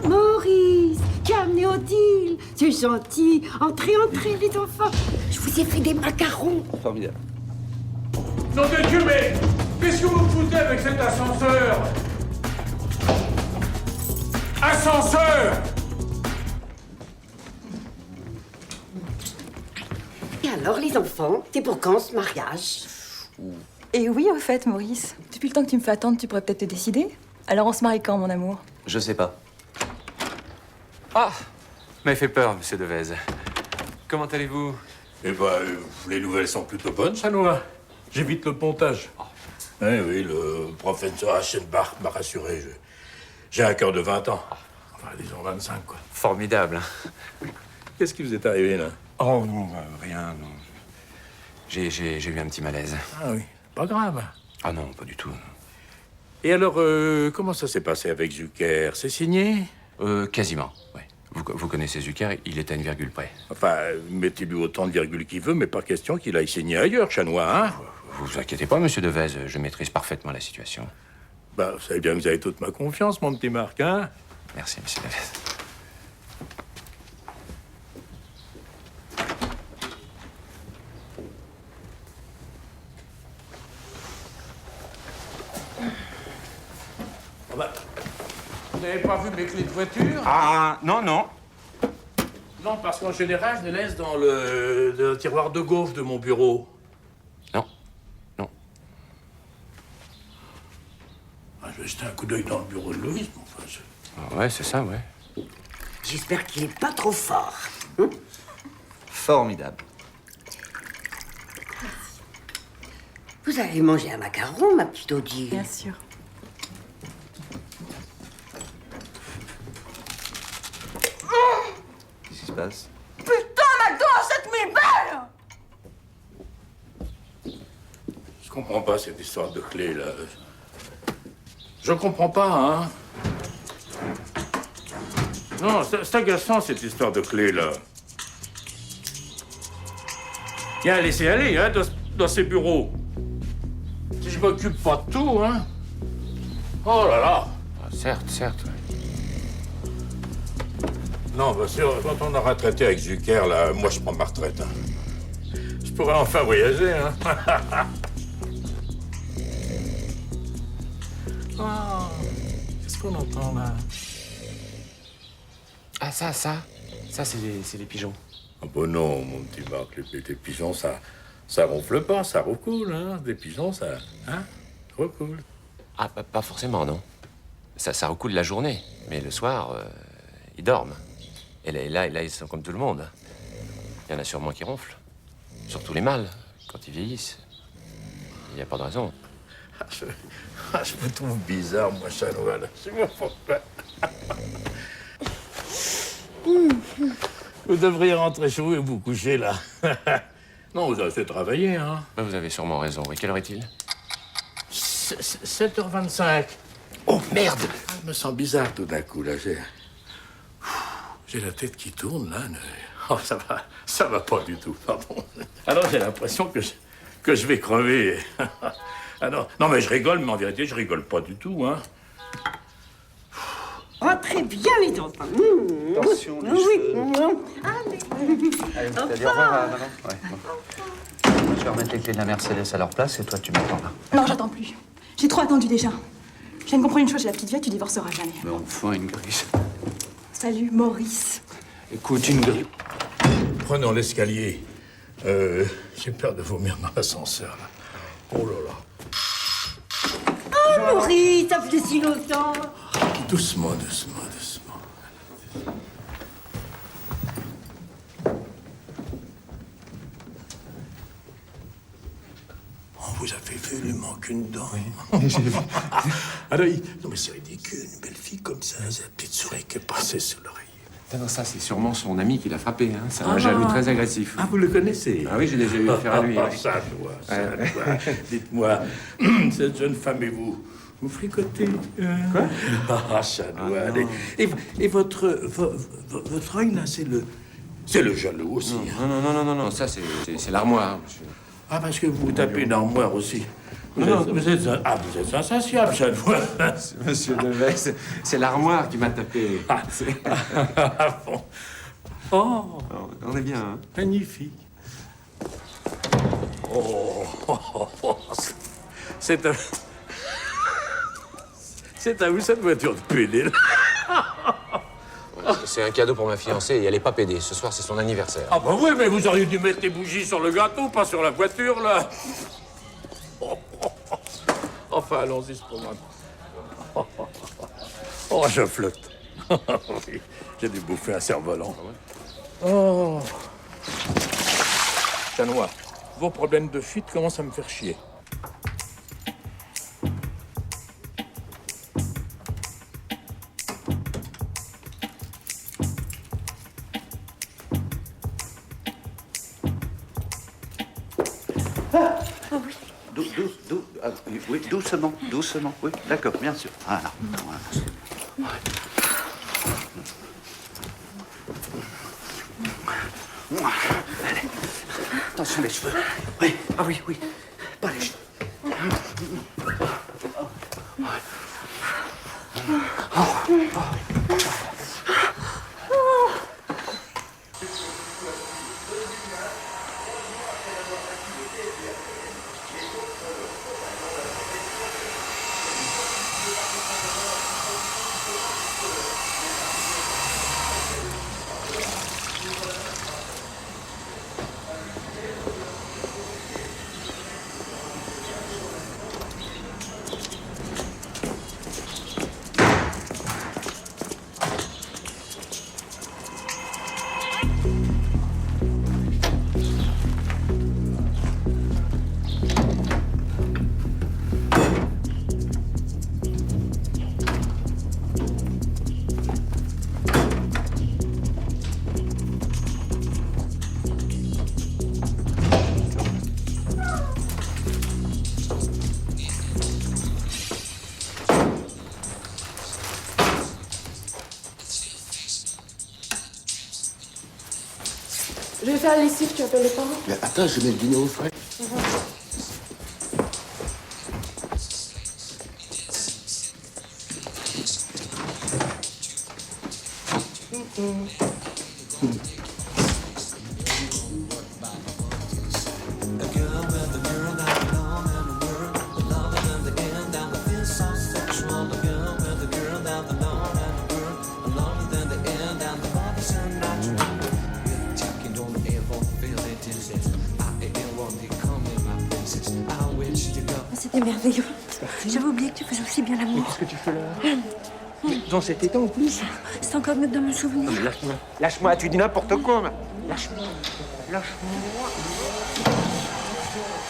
Maurice, tu as amené Odile. Tu es gentil. Entrez, entrez, les enfants. Je vous ai fait des macarons. Formidable. Nom de Dieu, mais qu'est-ce que vous foutez avec cet ascenseur? Ascenseur! Et alors, les enfants, c'est pour quand ce mariage? Et oui, au fait, Maurice. Depuis le temps que tu me fais attendre, tu pourrais peut-être te décider. Alors on se marie quand, mon amour? Je sais pas. Ah, m'avez fait peur, monsieur Devez. Comment allez-vous? Eh ben, les nouvelles sont plutôt bonnes, Chanois. J'évite le pontage. Oui, le professeur Aschenbach m'a rassuré. J'ai un cœur de 20 ans. Enfin, disons 25, quoi. Formidable. Qu'est-ce qui vous est arrivé, là? Oh, non, rien, non. J'ai eu un petit malaise. Ah oui, pas grave. Ah non, pas du tout. Et alors, comment ça s'est passé avec Zucker? C'est signé? Quasiment, oui. Vous connaissez Zucker, il est à une virgule près. Enfin, mettez-lui autant de virgules qu'il veut, mais pas question qu'il aille signer ailleurs, Chanois, hein? Vous inquiétez pas, monsieur Devez, je maîtrise parfaitement la situation. Bah, vous savez bien que vous avez toute ma confiance, mon petit Marc, hein? Merci, monsieur Devez. Ah bah, vous n'avez pas vu mes clés de voiture? Ah, non, non. Non, parce qu'en général, je les laisse dans le tiroir de gauche de mon bureau. Non. Non. Ah, je vais jeter un coup d'œil dans le bureau de Louise, mais enfin, Ouais, c'est ça, ouais. J'espère qu'il est pas trop fort. Formidable. Vous avez mangé un macaron, ma petite Odile? Bien sûr. Qu'est-ce qui se passe? Putain, McDo achète mes balles! je comprends pas cette histoire de clé, là. Je comprends pas, hein? Non, c'est agaçant, cette histoire de clé, là. Il y a un laisser-aller, hein, dans ces bureaux. Si je m'occupe pas de tout, hein. Oh là là. Ah, certes, certes. Non, bien sûr, quand on aura traité avec Zucker, là, moi, je prends ma retraite. Hein. Je pourrais enfin voyager, hein. Oh, qu'est-ce qu'on entend, là? Ah, ça, c'est les pigeons. Ah bon non, mon petit Marc, les pigeons, ça ronfle pas, ça recoule, hein. Des pigeons, ça recoule. Ah, pas forcément, non. Ça recoule la journée, mais le soir, ils dorment. Et là, ils sont comme tout le monde. Il y en a sûrement qui ronflent. Surtout les mâles, quand ils vieillissent. Il n'y a pas de raison. Je me trouve bizarre, moi, Chanois, là. Je me pourquoi. Vous devriez rentrer chez vous et vous coucher, là. Non, vous avez fait travailler, hein. Ben, vous avez sûrement raison. Et quelle heure est-il? 7h25. Oh, merde! Je me sens bizarre tout d'un coup, là. J'ai la tête qui tourne, là. Oh, ça va pas du tout, pardon. Alors, j'ai l'impression que je vais crever. Ah non, mais je rigole, mais en vérité, je rigole pas du tout, hein. Rentrez bien, les enfants. Attention, les oui. cheveux. Allez. Allez, t'as dit au revoir à maman? Ouais. je vais remettre les clés de la Mercedes à leur place et toi, tu m'attends là. Non, j'attends plus. J'ai trop attendu déjà. Je viens de comprendre une chose chez la petite vieille, tu divorceras jamais. Mais enfin, Ingrid. Salut, Maurice. Écoute, Ingrid. Prenons l'escalier. J'ai peur de vomir dans l'ascenseur, là. Oh là là. Oh, Maurice, ça faisait si longtemps. Doucement, doucement, doucement. Oh, vous avez vu, il lui manque une dent. Oui, j'ai vu. Alors, non, mais c'est ridicule, une belle fille comme ça, c'est la petite souris qui est passée sur l'oreille. Non, ça, c'est sûrement son ami qui l'a frappé. Hein. C'est un jaloux très agressif. Ah, vous le connaissez? Ah oui, j'ai déjà eu affaire à lui. Ouais. Ça, je vois, ça, je vois. Dites-moi, cette jeune femme et vous fricotez? Quoi? Ah, ça doit aller. Et votre œil, là, c'est le jaloux aussi. Non, ça, c'est l'armoire, monsieur. Ah, parce que vous tapez une armoire aussi. Vous êtes insatiable, ça doit. Monsieur Devez, c'est l'armoire qui m'a tapé. Ah bon. Oh, on est bien, hein? Magnifique. Oh, c'est à vous cette voiture de PD, là. C'est un cadeau pour ma fiancée et elle est pas pédée. Ce soir, c'est son anniversaire. Ah bah oui, mais vous auriez dû mettre les bougies sur le gâteau, pas sur la voiture, là. Enfin, allons-y, ce programme. Oh, je flotte. Oui, j'ai dû bouffer un cerf-volant. Oh. Chanois, vos problèmes de fuite commencent à me faire chier. Oui, doucement, doucement. Oui, d'accord, bien sûr. Voilà. Allez. Attention les cheveux. Oui, ah oui, pas les cheveux. Je vais faire la lessive, tu appelles les parents? Mais attends, je mets le dîner au frais. C'était merveilleux. J'avais oublié que tu faisais aussi bien l'amour. Mais qu'est-ce que tu fais là? Dans cet état en plus? C'est encore mieux que dans mon souvenir. Lâche-moi. Lâche-moi, tu dis n'importe quoi. Lâche-moi. Lâche-moi.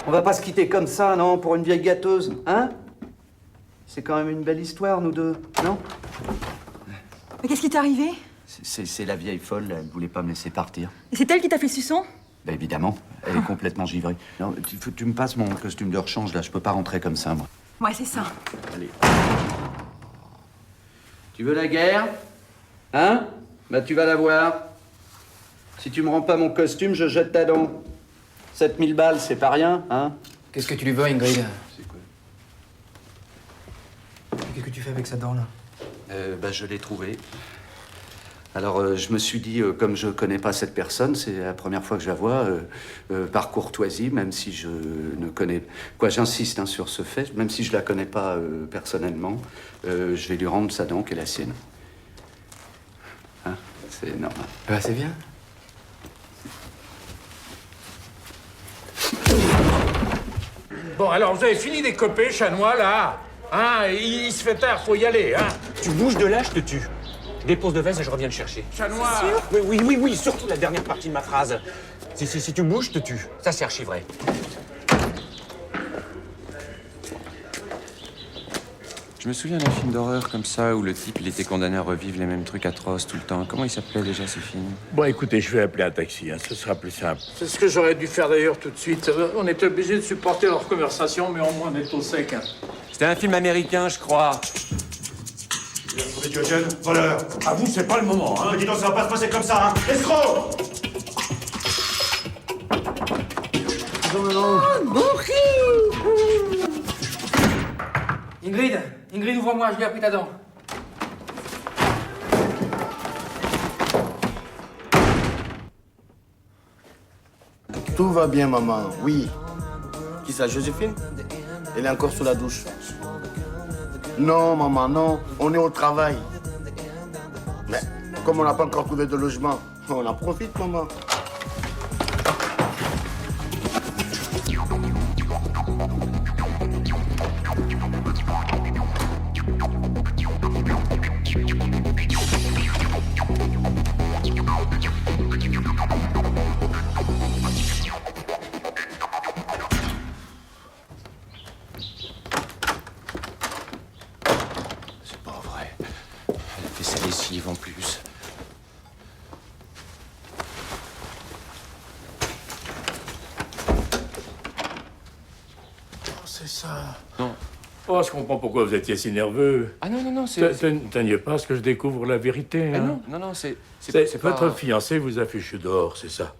On va pas se quitter comme ça, non, pour une vieille gâteuse, hein? C'est quand même une belle histoire, nous deux, non? Mais qu'est-ce qui t'est arrivé? C'est la vieille folle, elle voulait pas me laisser partir. Et c'est elle qui t'a fait le suçon? Ben évidemment, elle est complètement givrée. Non, tu me passes mon costume de rechange, là, je peux pas rentrer comme ça, moi. Ouais, c'est ça. Allez. Tu veux la guerre? Hein? Bah tu vas la voir. Si tu me rends pas mon costume, je jette ta dent. 7000 balles, c'est pas rien, hein? Qu'est-ce que tu lui veux, Ingrid? C'est quoi? Qu'est-ce que tu fais avec sa dent, là? Bah je l'ai trouvée. Alors, je me suis dit, comme je connais pas cette personne, c'est la première fois que je la vois, par courtoisie, même si je ne connais... Quoi, j'insiste hein, sur ce fait, même si je la connais pas personnellement, je vais lui rendre sa dent et la sienne. Hein, c'est normal. Bah, c'est bien. Bon, alors, vous avez fini d'écoper, Chanois, là? Hein, il se fait tard, faut y aller, hein? Tu bouges de là, je te tue. Dépose de veste et je reviens le chercher. Chanois! Oui, surtout la dernière partie de ma phrase. Si tu bouges, je te tue. Ça, c'est archi vrai. Je me souviens d'un film d'horreur comme ça, où le type, il était condamné à revivre les mêmes trucs atroces tout le temps. Comment il s'appelait déjà, ce film? Bon, écoutez, je vais appeler un taxi, hein, ce sera plus simple. C'est ce que j'aurais dû faire d'ailleurs tout de suite. On était obligés de supporter leur conversation, mais au moins on est au sec. Hein. C'était un film américain, je crois. Tu as trouvé Diogène, voleur. À vous, c'est pas le moment, hein. Dis donc, ça va pas se passer comme ça, hein. Escroc! Oh, Ingrid, ouvre-moi, je lui ai appris ta dent. Tout va bien, maman, oui. Qui ça, Joséphine? Elle est encore sous la douche. Non, maman, non. On est au travail. Mais comme on n'a pas encore trouvé de logement, on en profite, maman. En plus. Oh, c'est ça. Non. Oh, je comprends pourquoi vous étiez si nerveux. Ah non, c'est... Teniez pas à ce que je découvre la vérité, hein. Non, c'est Votre pas... fiancé vous a fichu dehors, c'est ça.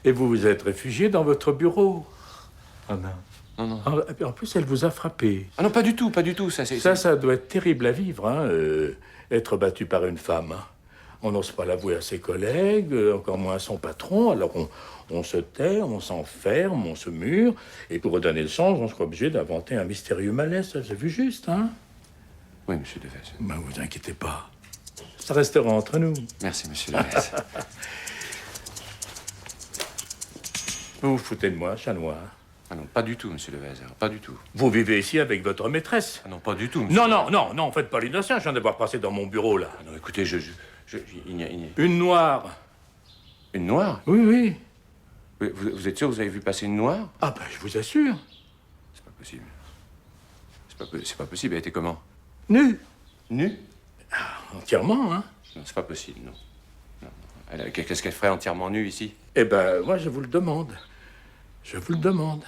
Et vous vous êtes réfugié dans votre bureau. Ah non. Non. En plus, elle vous a frappé. Ah non, pas du tout. Ça doit être terrible à vivre, hein, être battu par une femme. Hein. On n'ose pas l'avouer à ses collègues, encore moins à son patron. Alors on se tait, on s'enferme, on se mure. Et pour redonner le sens, on sera obligé d'inventer un mystérieux malaise. Ça, j'ai vu juste, hein? Oui, monsieur Devez. Ben, vous inquiétez pas. Ça restera entre nous. Merci, monsieur Devez. Vous vous foutez de moi, Chanois? Ah non, pas du tout, monsieur Devez. Pas du tout. Vous vivez ici avec votre maîtresse? Ah non, pas du tout, monsieur. Non, faites pas l'innocent. Je viens de voir passer dans mon bureau, là. Ah non, écoutez, il n'y a... Une noire. Une noire? Oui. Vous êtes sûr que vous avez vu passer une noire? Ah ben, je vous assure. C'est pas possible. C'est pas possible. Elle était comment? Nue. Nue? Entièrement, hein? Non, c'est pas possible, non. Qu'est-ce qu'elle ferait entièrement nue ici? Eh ben, moi, je vous le demande. Je vous le demande.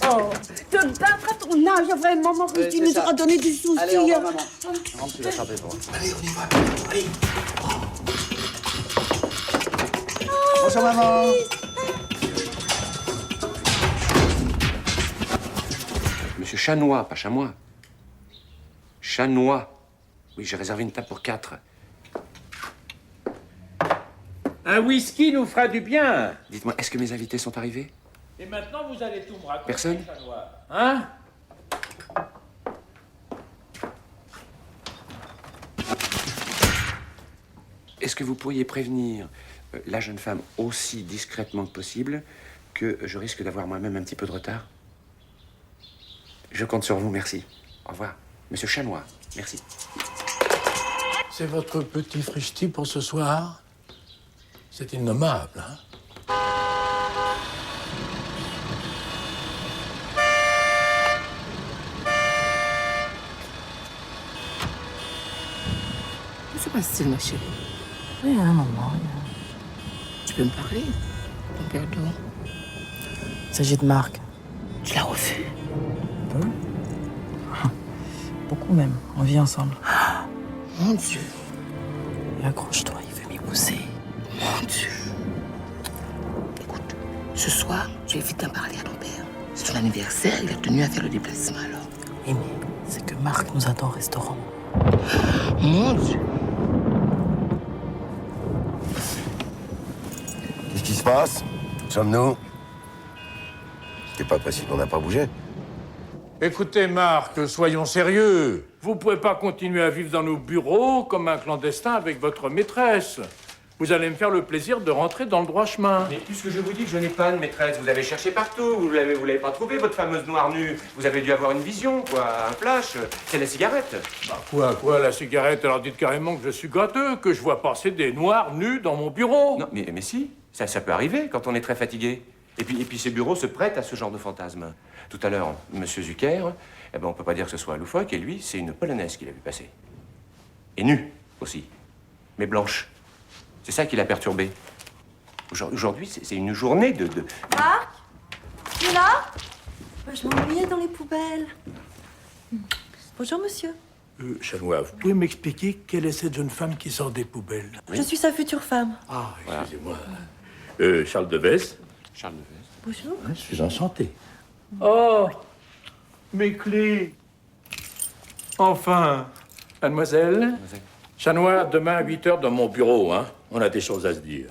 Oh, te battre à ton âge, vraiment, Maurice, tu nous auras donné du souci. Allez, au revoir, maman. Rentre, tu vas attraper pour moi. Allez, on y va. Allez. Bonjour, maman. Monsieur Chanois, pas Chamois. Chanois. Oui, j'ai réservé une table pour 4. Un whisky nous fera du bien. Dites-moi, est-ce que mes invités sont arrivés? Et maintenant, vous allez tout me raconter. Personne? Chanois. Hein? Est-ce que vous pourriez prévenir la jeune femme aussi discrètement que possible que je risque d'avoir moi-même un petit peu de retard? Je compte sur vous, merci. Au revoir. Monsieur Chanois, merci. C'est votre petit frichti pour ce soir? C'est innommable, hein? Que se passe-t-il, ma chérie? Rien, maman, rien. Tu peux me parler? Ton père dort. Il s'agit de Marc. Tu l'as revu? Beaucoup même. On vit ensemble. Mon Dieu. Et accroche-toi, il veut m'épouser. Mon Dieu. Écoute, ce soir, je vais vite en parler à ton père. C'est ton anniversaire, il a tenu à faire le déplacement alors. Oui, mais c'est que Marc nous attend au restaurant. Mon Dieu. se passe? Sommes-nous? T'es pas précis qu'on n'a pas bougé? Écoutez, Marc, soyons sérieux. Vous pouvez pas continuer à vivre dans nos bureaux comme un clandestin avec votre maîtresse. Vous allez me faire le plaisir de rentrer dans le droit chemin. Mais puisque je vous dis que je n'ai pas de maîtresse, vous avez cherché partout, vous l'avez pas trouvé, votre fameuse noire nue. Vous avez dû avoir une vision, quoi, un flash. C'est la cigarette. Bah quoi, la cigarette? Alors dites carrément que je suis gâteux, que je vois passer des noirs nus dans mon bureau. Non, mais si, ça peut arriver quand on est très fatigué. Et puis ces bureaux se prêtent à ce genre de fantasme. Tout à l'heure, Monsieur Zucker, eh ben on peut pas dire que ce soit loufoque, et lui, c'est une polonaise qu'il a vu passer. Et nue, aussi. Mais blanche. C'est ça qui l'a perturbé. Aujourd'hui, c'est une journée de... Marc? Tu es là? Je m'ennuyais dans les poubelles. Bonjour, monsieur. Chanois, vous pouvez m'expliquer quelle est cette jeune femme qui sort des poubelles? Je suis sa future femme. Ah, excusez-moi. Charles Devez. Charles Devez. Bonjour. Je suis enchanté. Oh, mes clés. Enfin, mademoiselle. Chanois, demain à 8h dans mon bureau, hein. On a des choses à se dire.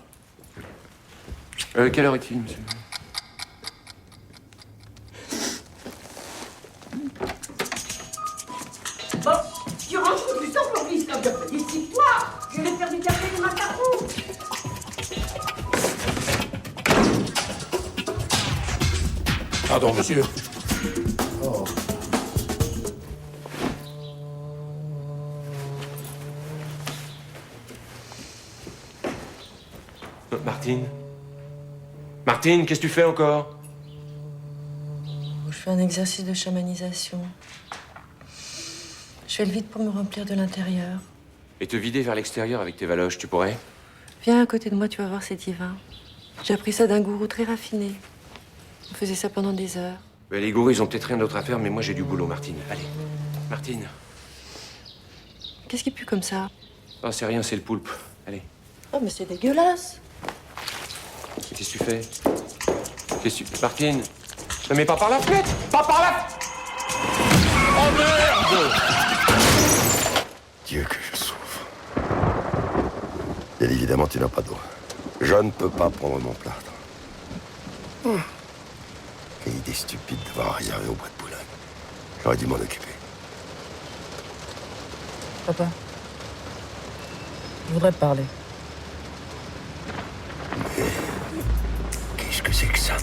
Quelle heure est-il, monsieur? Bon, tu ranges tout ça pour fils comme de décide-toi. Je vais faire du café et des macarons. Pardon, monsieur. Oh. Martine? Martine, qu'est-ce que tu fais encore? Je fais un exercice de chamanisation. Je fais le vide pour me remplir de l'intérieur. Et te vider vers l'extérieur avec tes valoches, tu pourrais? Viens à côté de moi, tu vas voir, c'est divin. J'ai appris ça d'un gourou très raffiné. On faisait ça pendant des heures. Ben, les gourous, ils ont peut-être rien d'autre à faire, mais moi j'ai du boulot, Martine. Allez, Martine. Qu'est-ce qui pue comme ça? Oh, c'est rien, c'est le poulpe. Allez. Oh, mais c'est dégueulasse. Qu'est-ce que tu fais? Martine? Non mais pas par la fenêtre! Pas par la... Oh merde! Dieu que je souffre. Bien évidemment, tu n'as pas d'eau. Je ne peux pas prendre mon plâtre. Quelle idée stupide d'avoir réservé au bois de Boulogne. J'aurais dû m'en occuper. Papa, je voudrais te parler. Mais qu'est-ce que c'est que ça?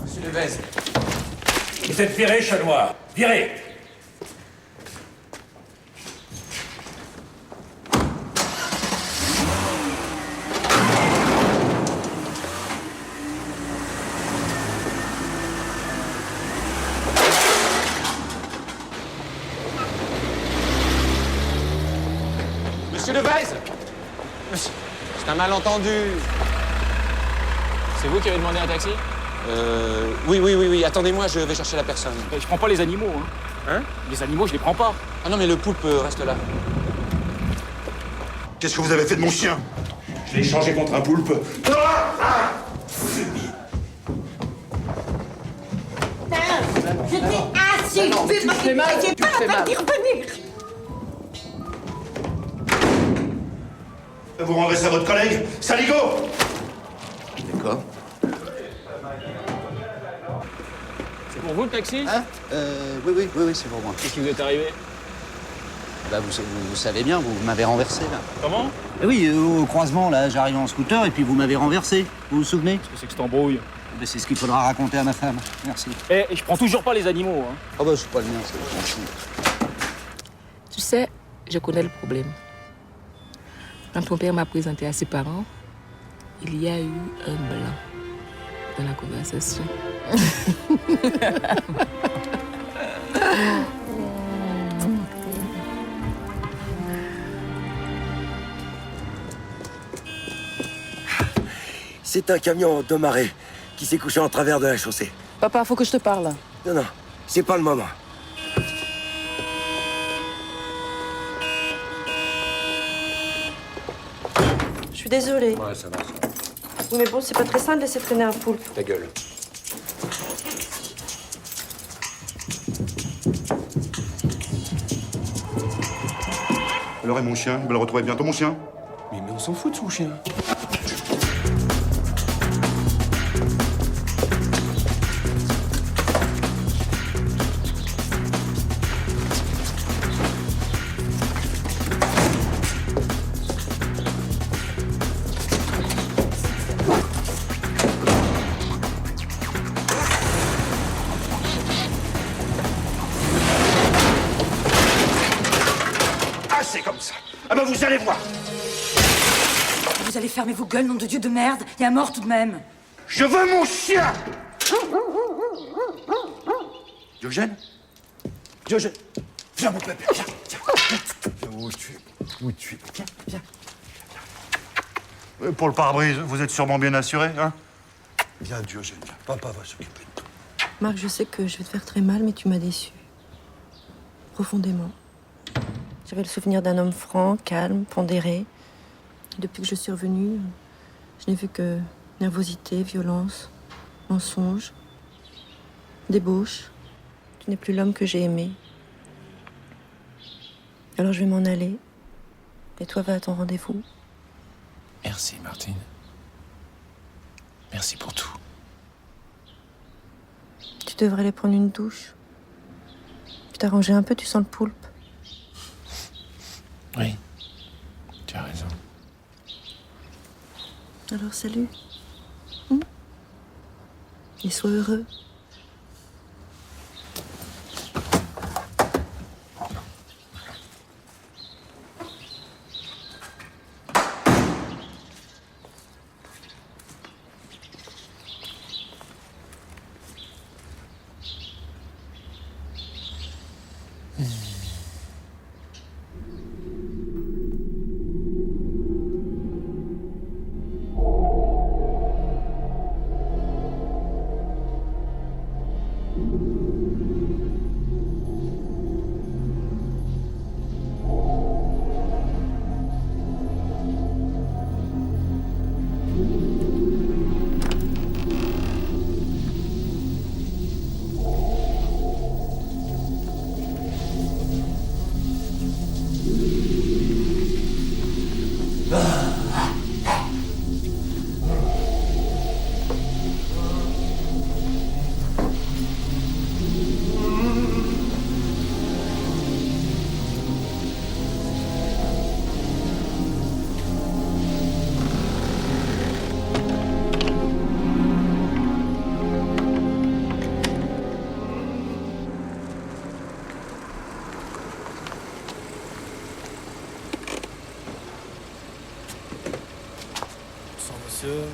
Monsieur Devez. Vous êtes viré, Chanois. Viré. Monsieur Devez! C'est un malentendu. C'est vous qui avez demandé un taxi? Oui. Attendez-moi, je vais chercher la personne. Je prends pas les animaux, hein. Hein? Les animaux, je les prends pas. Ah non, mais le poulpe reste là. Qu'est-ce que vous avez fait de mon chien? Je l'ai changé contre un poulpe. Je t'ai assez vu, ma fille, j'ai pas la peine d'y revenir. Vous rendrez ça à votre collègue, Saligo! D'accord. C'est pour vous le taxi? Hein? Oui, c'est pour moi. Qu'est-ce qui vous est arrivé? Bah, vous savez bien, vous m'avez renversé, là. Comment? Oui, au croisement, là, j'arrive en scooter et puis vous m'avez renversé. Vous vous souvenez? Qu'est-ce que c'est que cette embrouille? Ben, c'est ce qu'il faudra raconter à ma femme. Merci. Et je prends toujours pas les animaux, hein. Ah bah, c'est pas le mien, c'est je m'en fous. Tu sais, je connais le problème. Quand ton père m'a présenté à ses parents, il y a eu un blanc dans la conversation. C'est un camion de marée qui s'est couché en travers de la chaussée. Papa, faut que je te parle. Non, c'est pas le moment. Je suis désolée. Ouais, ça va. Oui, mais bon, c'est pas très sain de laisser traîner un poulpe. Ta gueule. Alors, et mon chien? Il va le retrouver bientôt, mon chien? Mais on s'en fout de son chien. Ah, c'est comme ça. Ah ben vous allez voir. Vous allez fermer vos gueules, nom de Dieu de merde. Il y a un mort tout de même. Je veux mon chien. Diogène? Diogène, viens mon pépé, viens, viens. Où tu es? Viens. Pour le pare-brise, vous êtes sûrement bien assuré, hein? Viens, Diogène, viens. Papa va s'occuper de toi. Marc, je sais que je vais te faire très mal, mais tu m'as déçu. Profondément. J'avais le souvenir d'un homme franc, calme, pondéré. Depuis que je suis revenue, je n'ai vu que nervosité, violence, mensonge, débauche. Tu n'es plus l'homme que j'ai aimé. Alors je vais m'en aller. Et toi, va à ton rendez-vous. Merci, Martine. Merci pour tout. Tu devrais aller prendre une douche. Tu t'as rangé un peu, tu sens le poulpe. Oui, tu as raison. Alors salut. Et sois heureux. monsieur.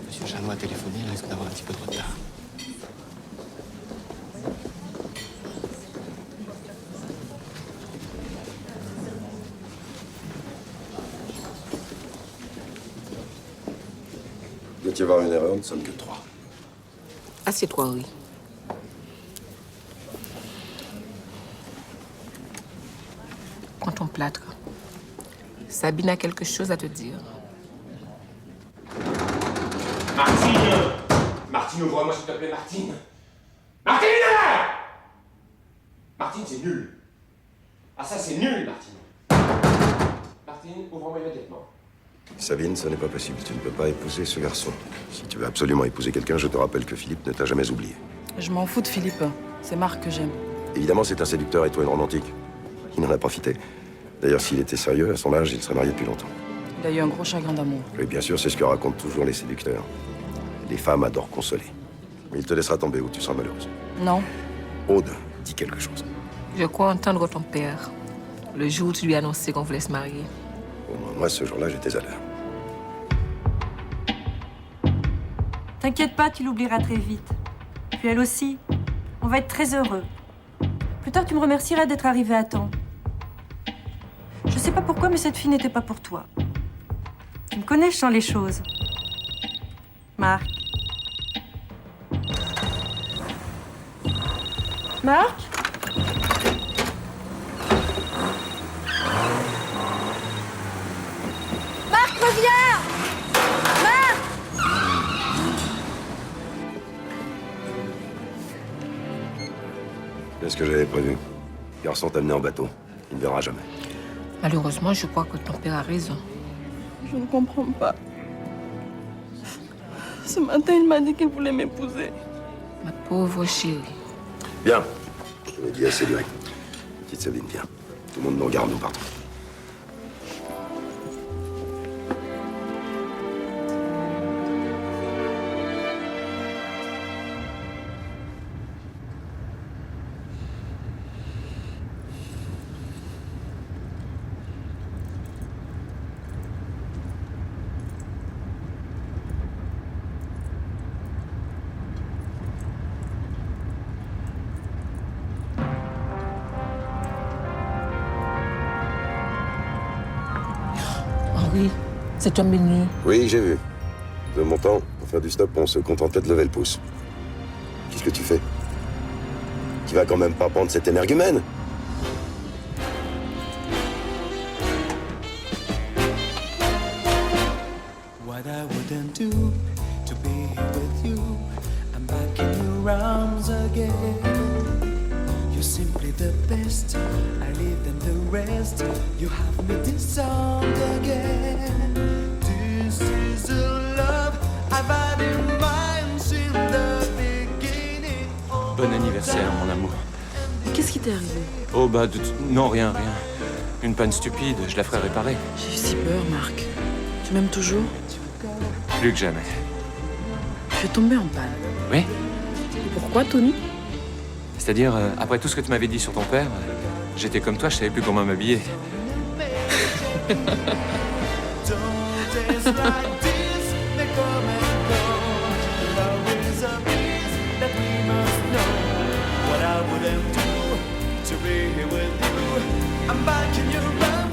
Monsieur Chanois a téléphoné, il risque d'avoir un petit peu de retard. Il doit y avoir une erreur, nous ne sommes que 3. Assieds-toi, Henri. Prends ton plâtre. Sabine a quelque chose à te dire. Martine! Martine, ouvre-moi s'il te plaît, Martine! Martine! Martine, c'est nul! Ah ça, c'est nul, Martine! Martine, ouvre-moi immédiatement. Sabine, ce n'est pas possible. Tu ne peux pas épouser ce garçon. Si tu veux absolument épouser quelqu'un, je te rappelle que Philippe ne t'a jamais oublié. Je m'en fous de Philippe. C'est Marc que j'aime. Évidemment, c'est un séducteur et toi une romantique. Il en a profité. D'ailleurs, s'il était sérieux, à son âge, il serait marié depuis longtemps. Il a eu un gros chagrin d'amour. Oui, bien sûr, c'est ce que racontent toujours les séducteurs. Les femmes adorent consoler. Mais il te laissera tomber où tu seras malheureuse. Non. Aude, dis quelque chose. Je crois entendre ton père. Le jour où tu lui as annoncé qu'on voulait se marier. Au moins, moi, ce jour-là, j'étais à l'heure. T'inquiète pas, tu l'oublieras très vite. Puis elle aussi. On va être très heureux. Plus tard, tu me remercieras d'être arrivé à temps. Je sais pas pourquoi, mais cette fille n'était pas pour toi. Tu me connais, je sens les choses. Marc, Marc? Marc, reviens! Marc! C'est ce que j'avais prévu. Garçon t'a amené en bateau. Il ne verra jamais. Malheureusement, je crois que ton père a raison. Je ne comprends pas. Ce matin, il m'a dit qu'il voulait m'épouser. Ma pauvre chérie. Bien. Je l'ai dit assez direct. Petite Sabine, viens. Tout le monde nous regarde, nous partons. Henri, cet homme est nu. Oui, j'ai vu. De mon temps, pour faire du stop, on se contentait de lever le pouce. Qu'est-ce que tu fais? Tu vas quand même pas prendre cet énergumène? What I wouldn't do to be here with you. I'm back in your arms again. You're simply the best. I live in the rest. You have me disarmed again. This is a love I've had in mind since the beginning. Bon anniversaire, mon amour. Qu'est-ce qui t'est arrivé? Oh bah, non, rien. Une panne stupide, je la ferai réparer. J'ai eu si peur, Marc. Tu m'aimes toujours? Plus que jamais. Je suis tombée en panne. Oui? Pourquoi, Tony? C'est-à-dire, après tout ce que tu m'avais dit sur ton père, j'étais comme toi, je savais plus comment m'habiller. What I wouldn't do to be here with you. I'm back in your arms.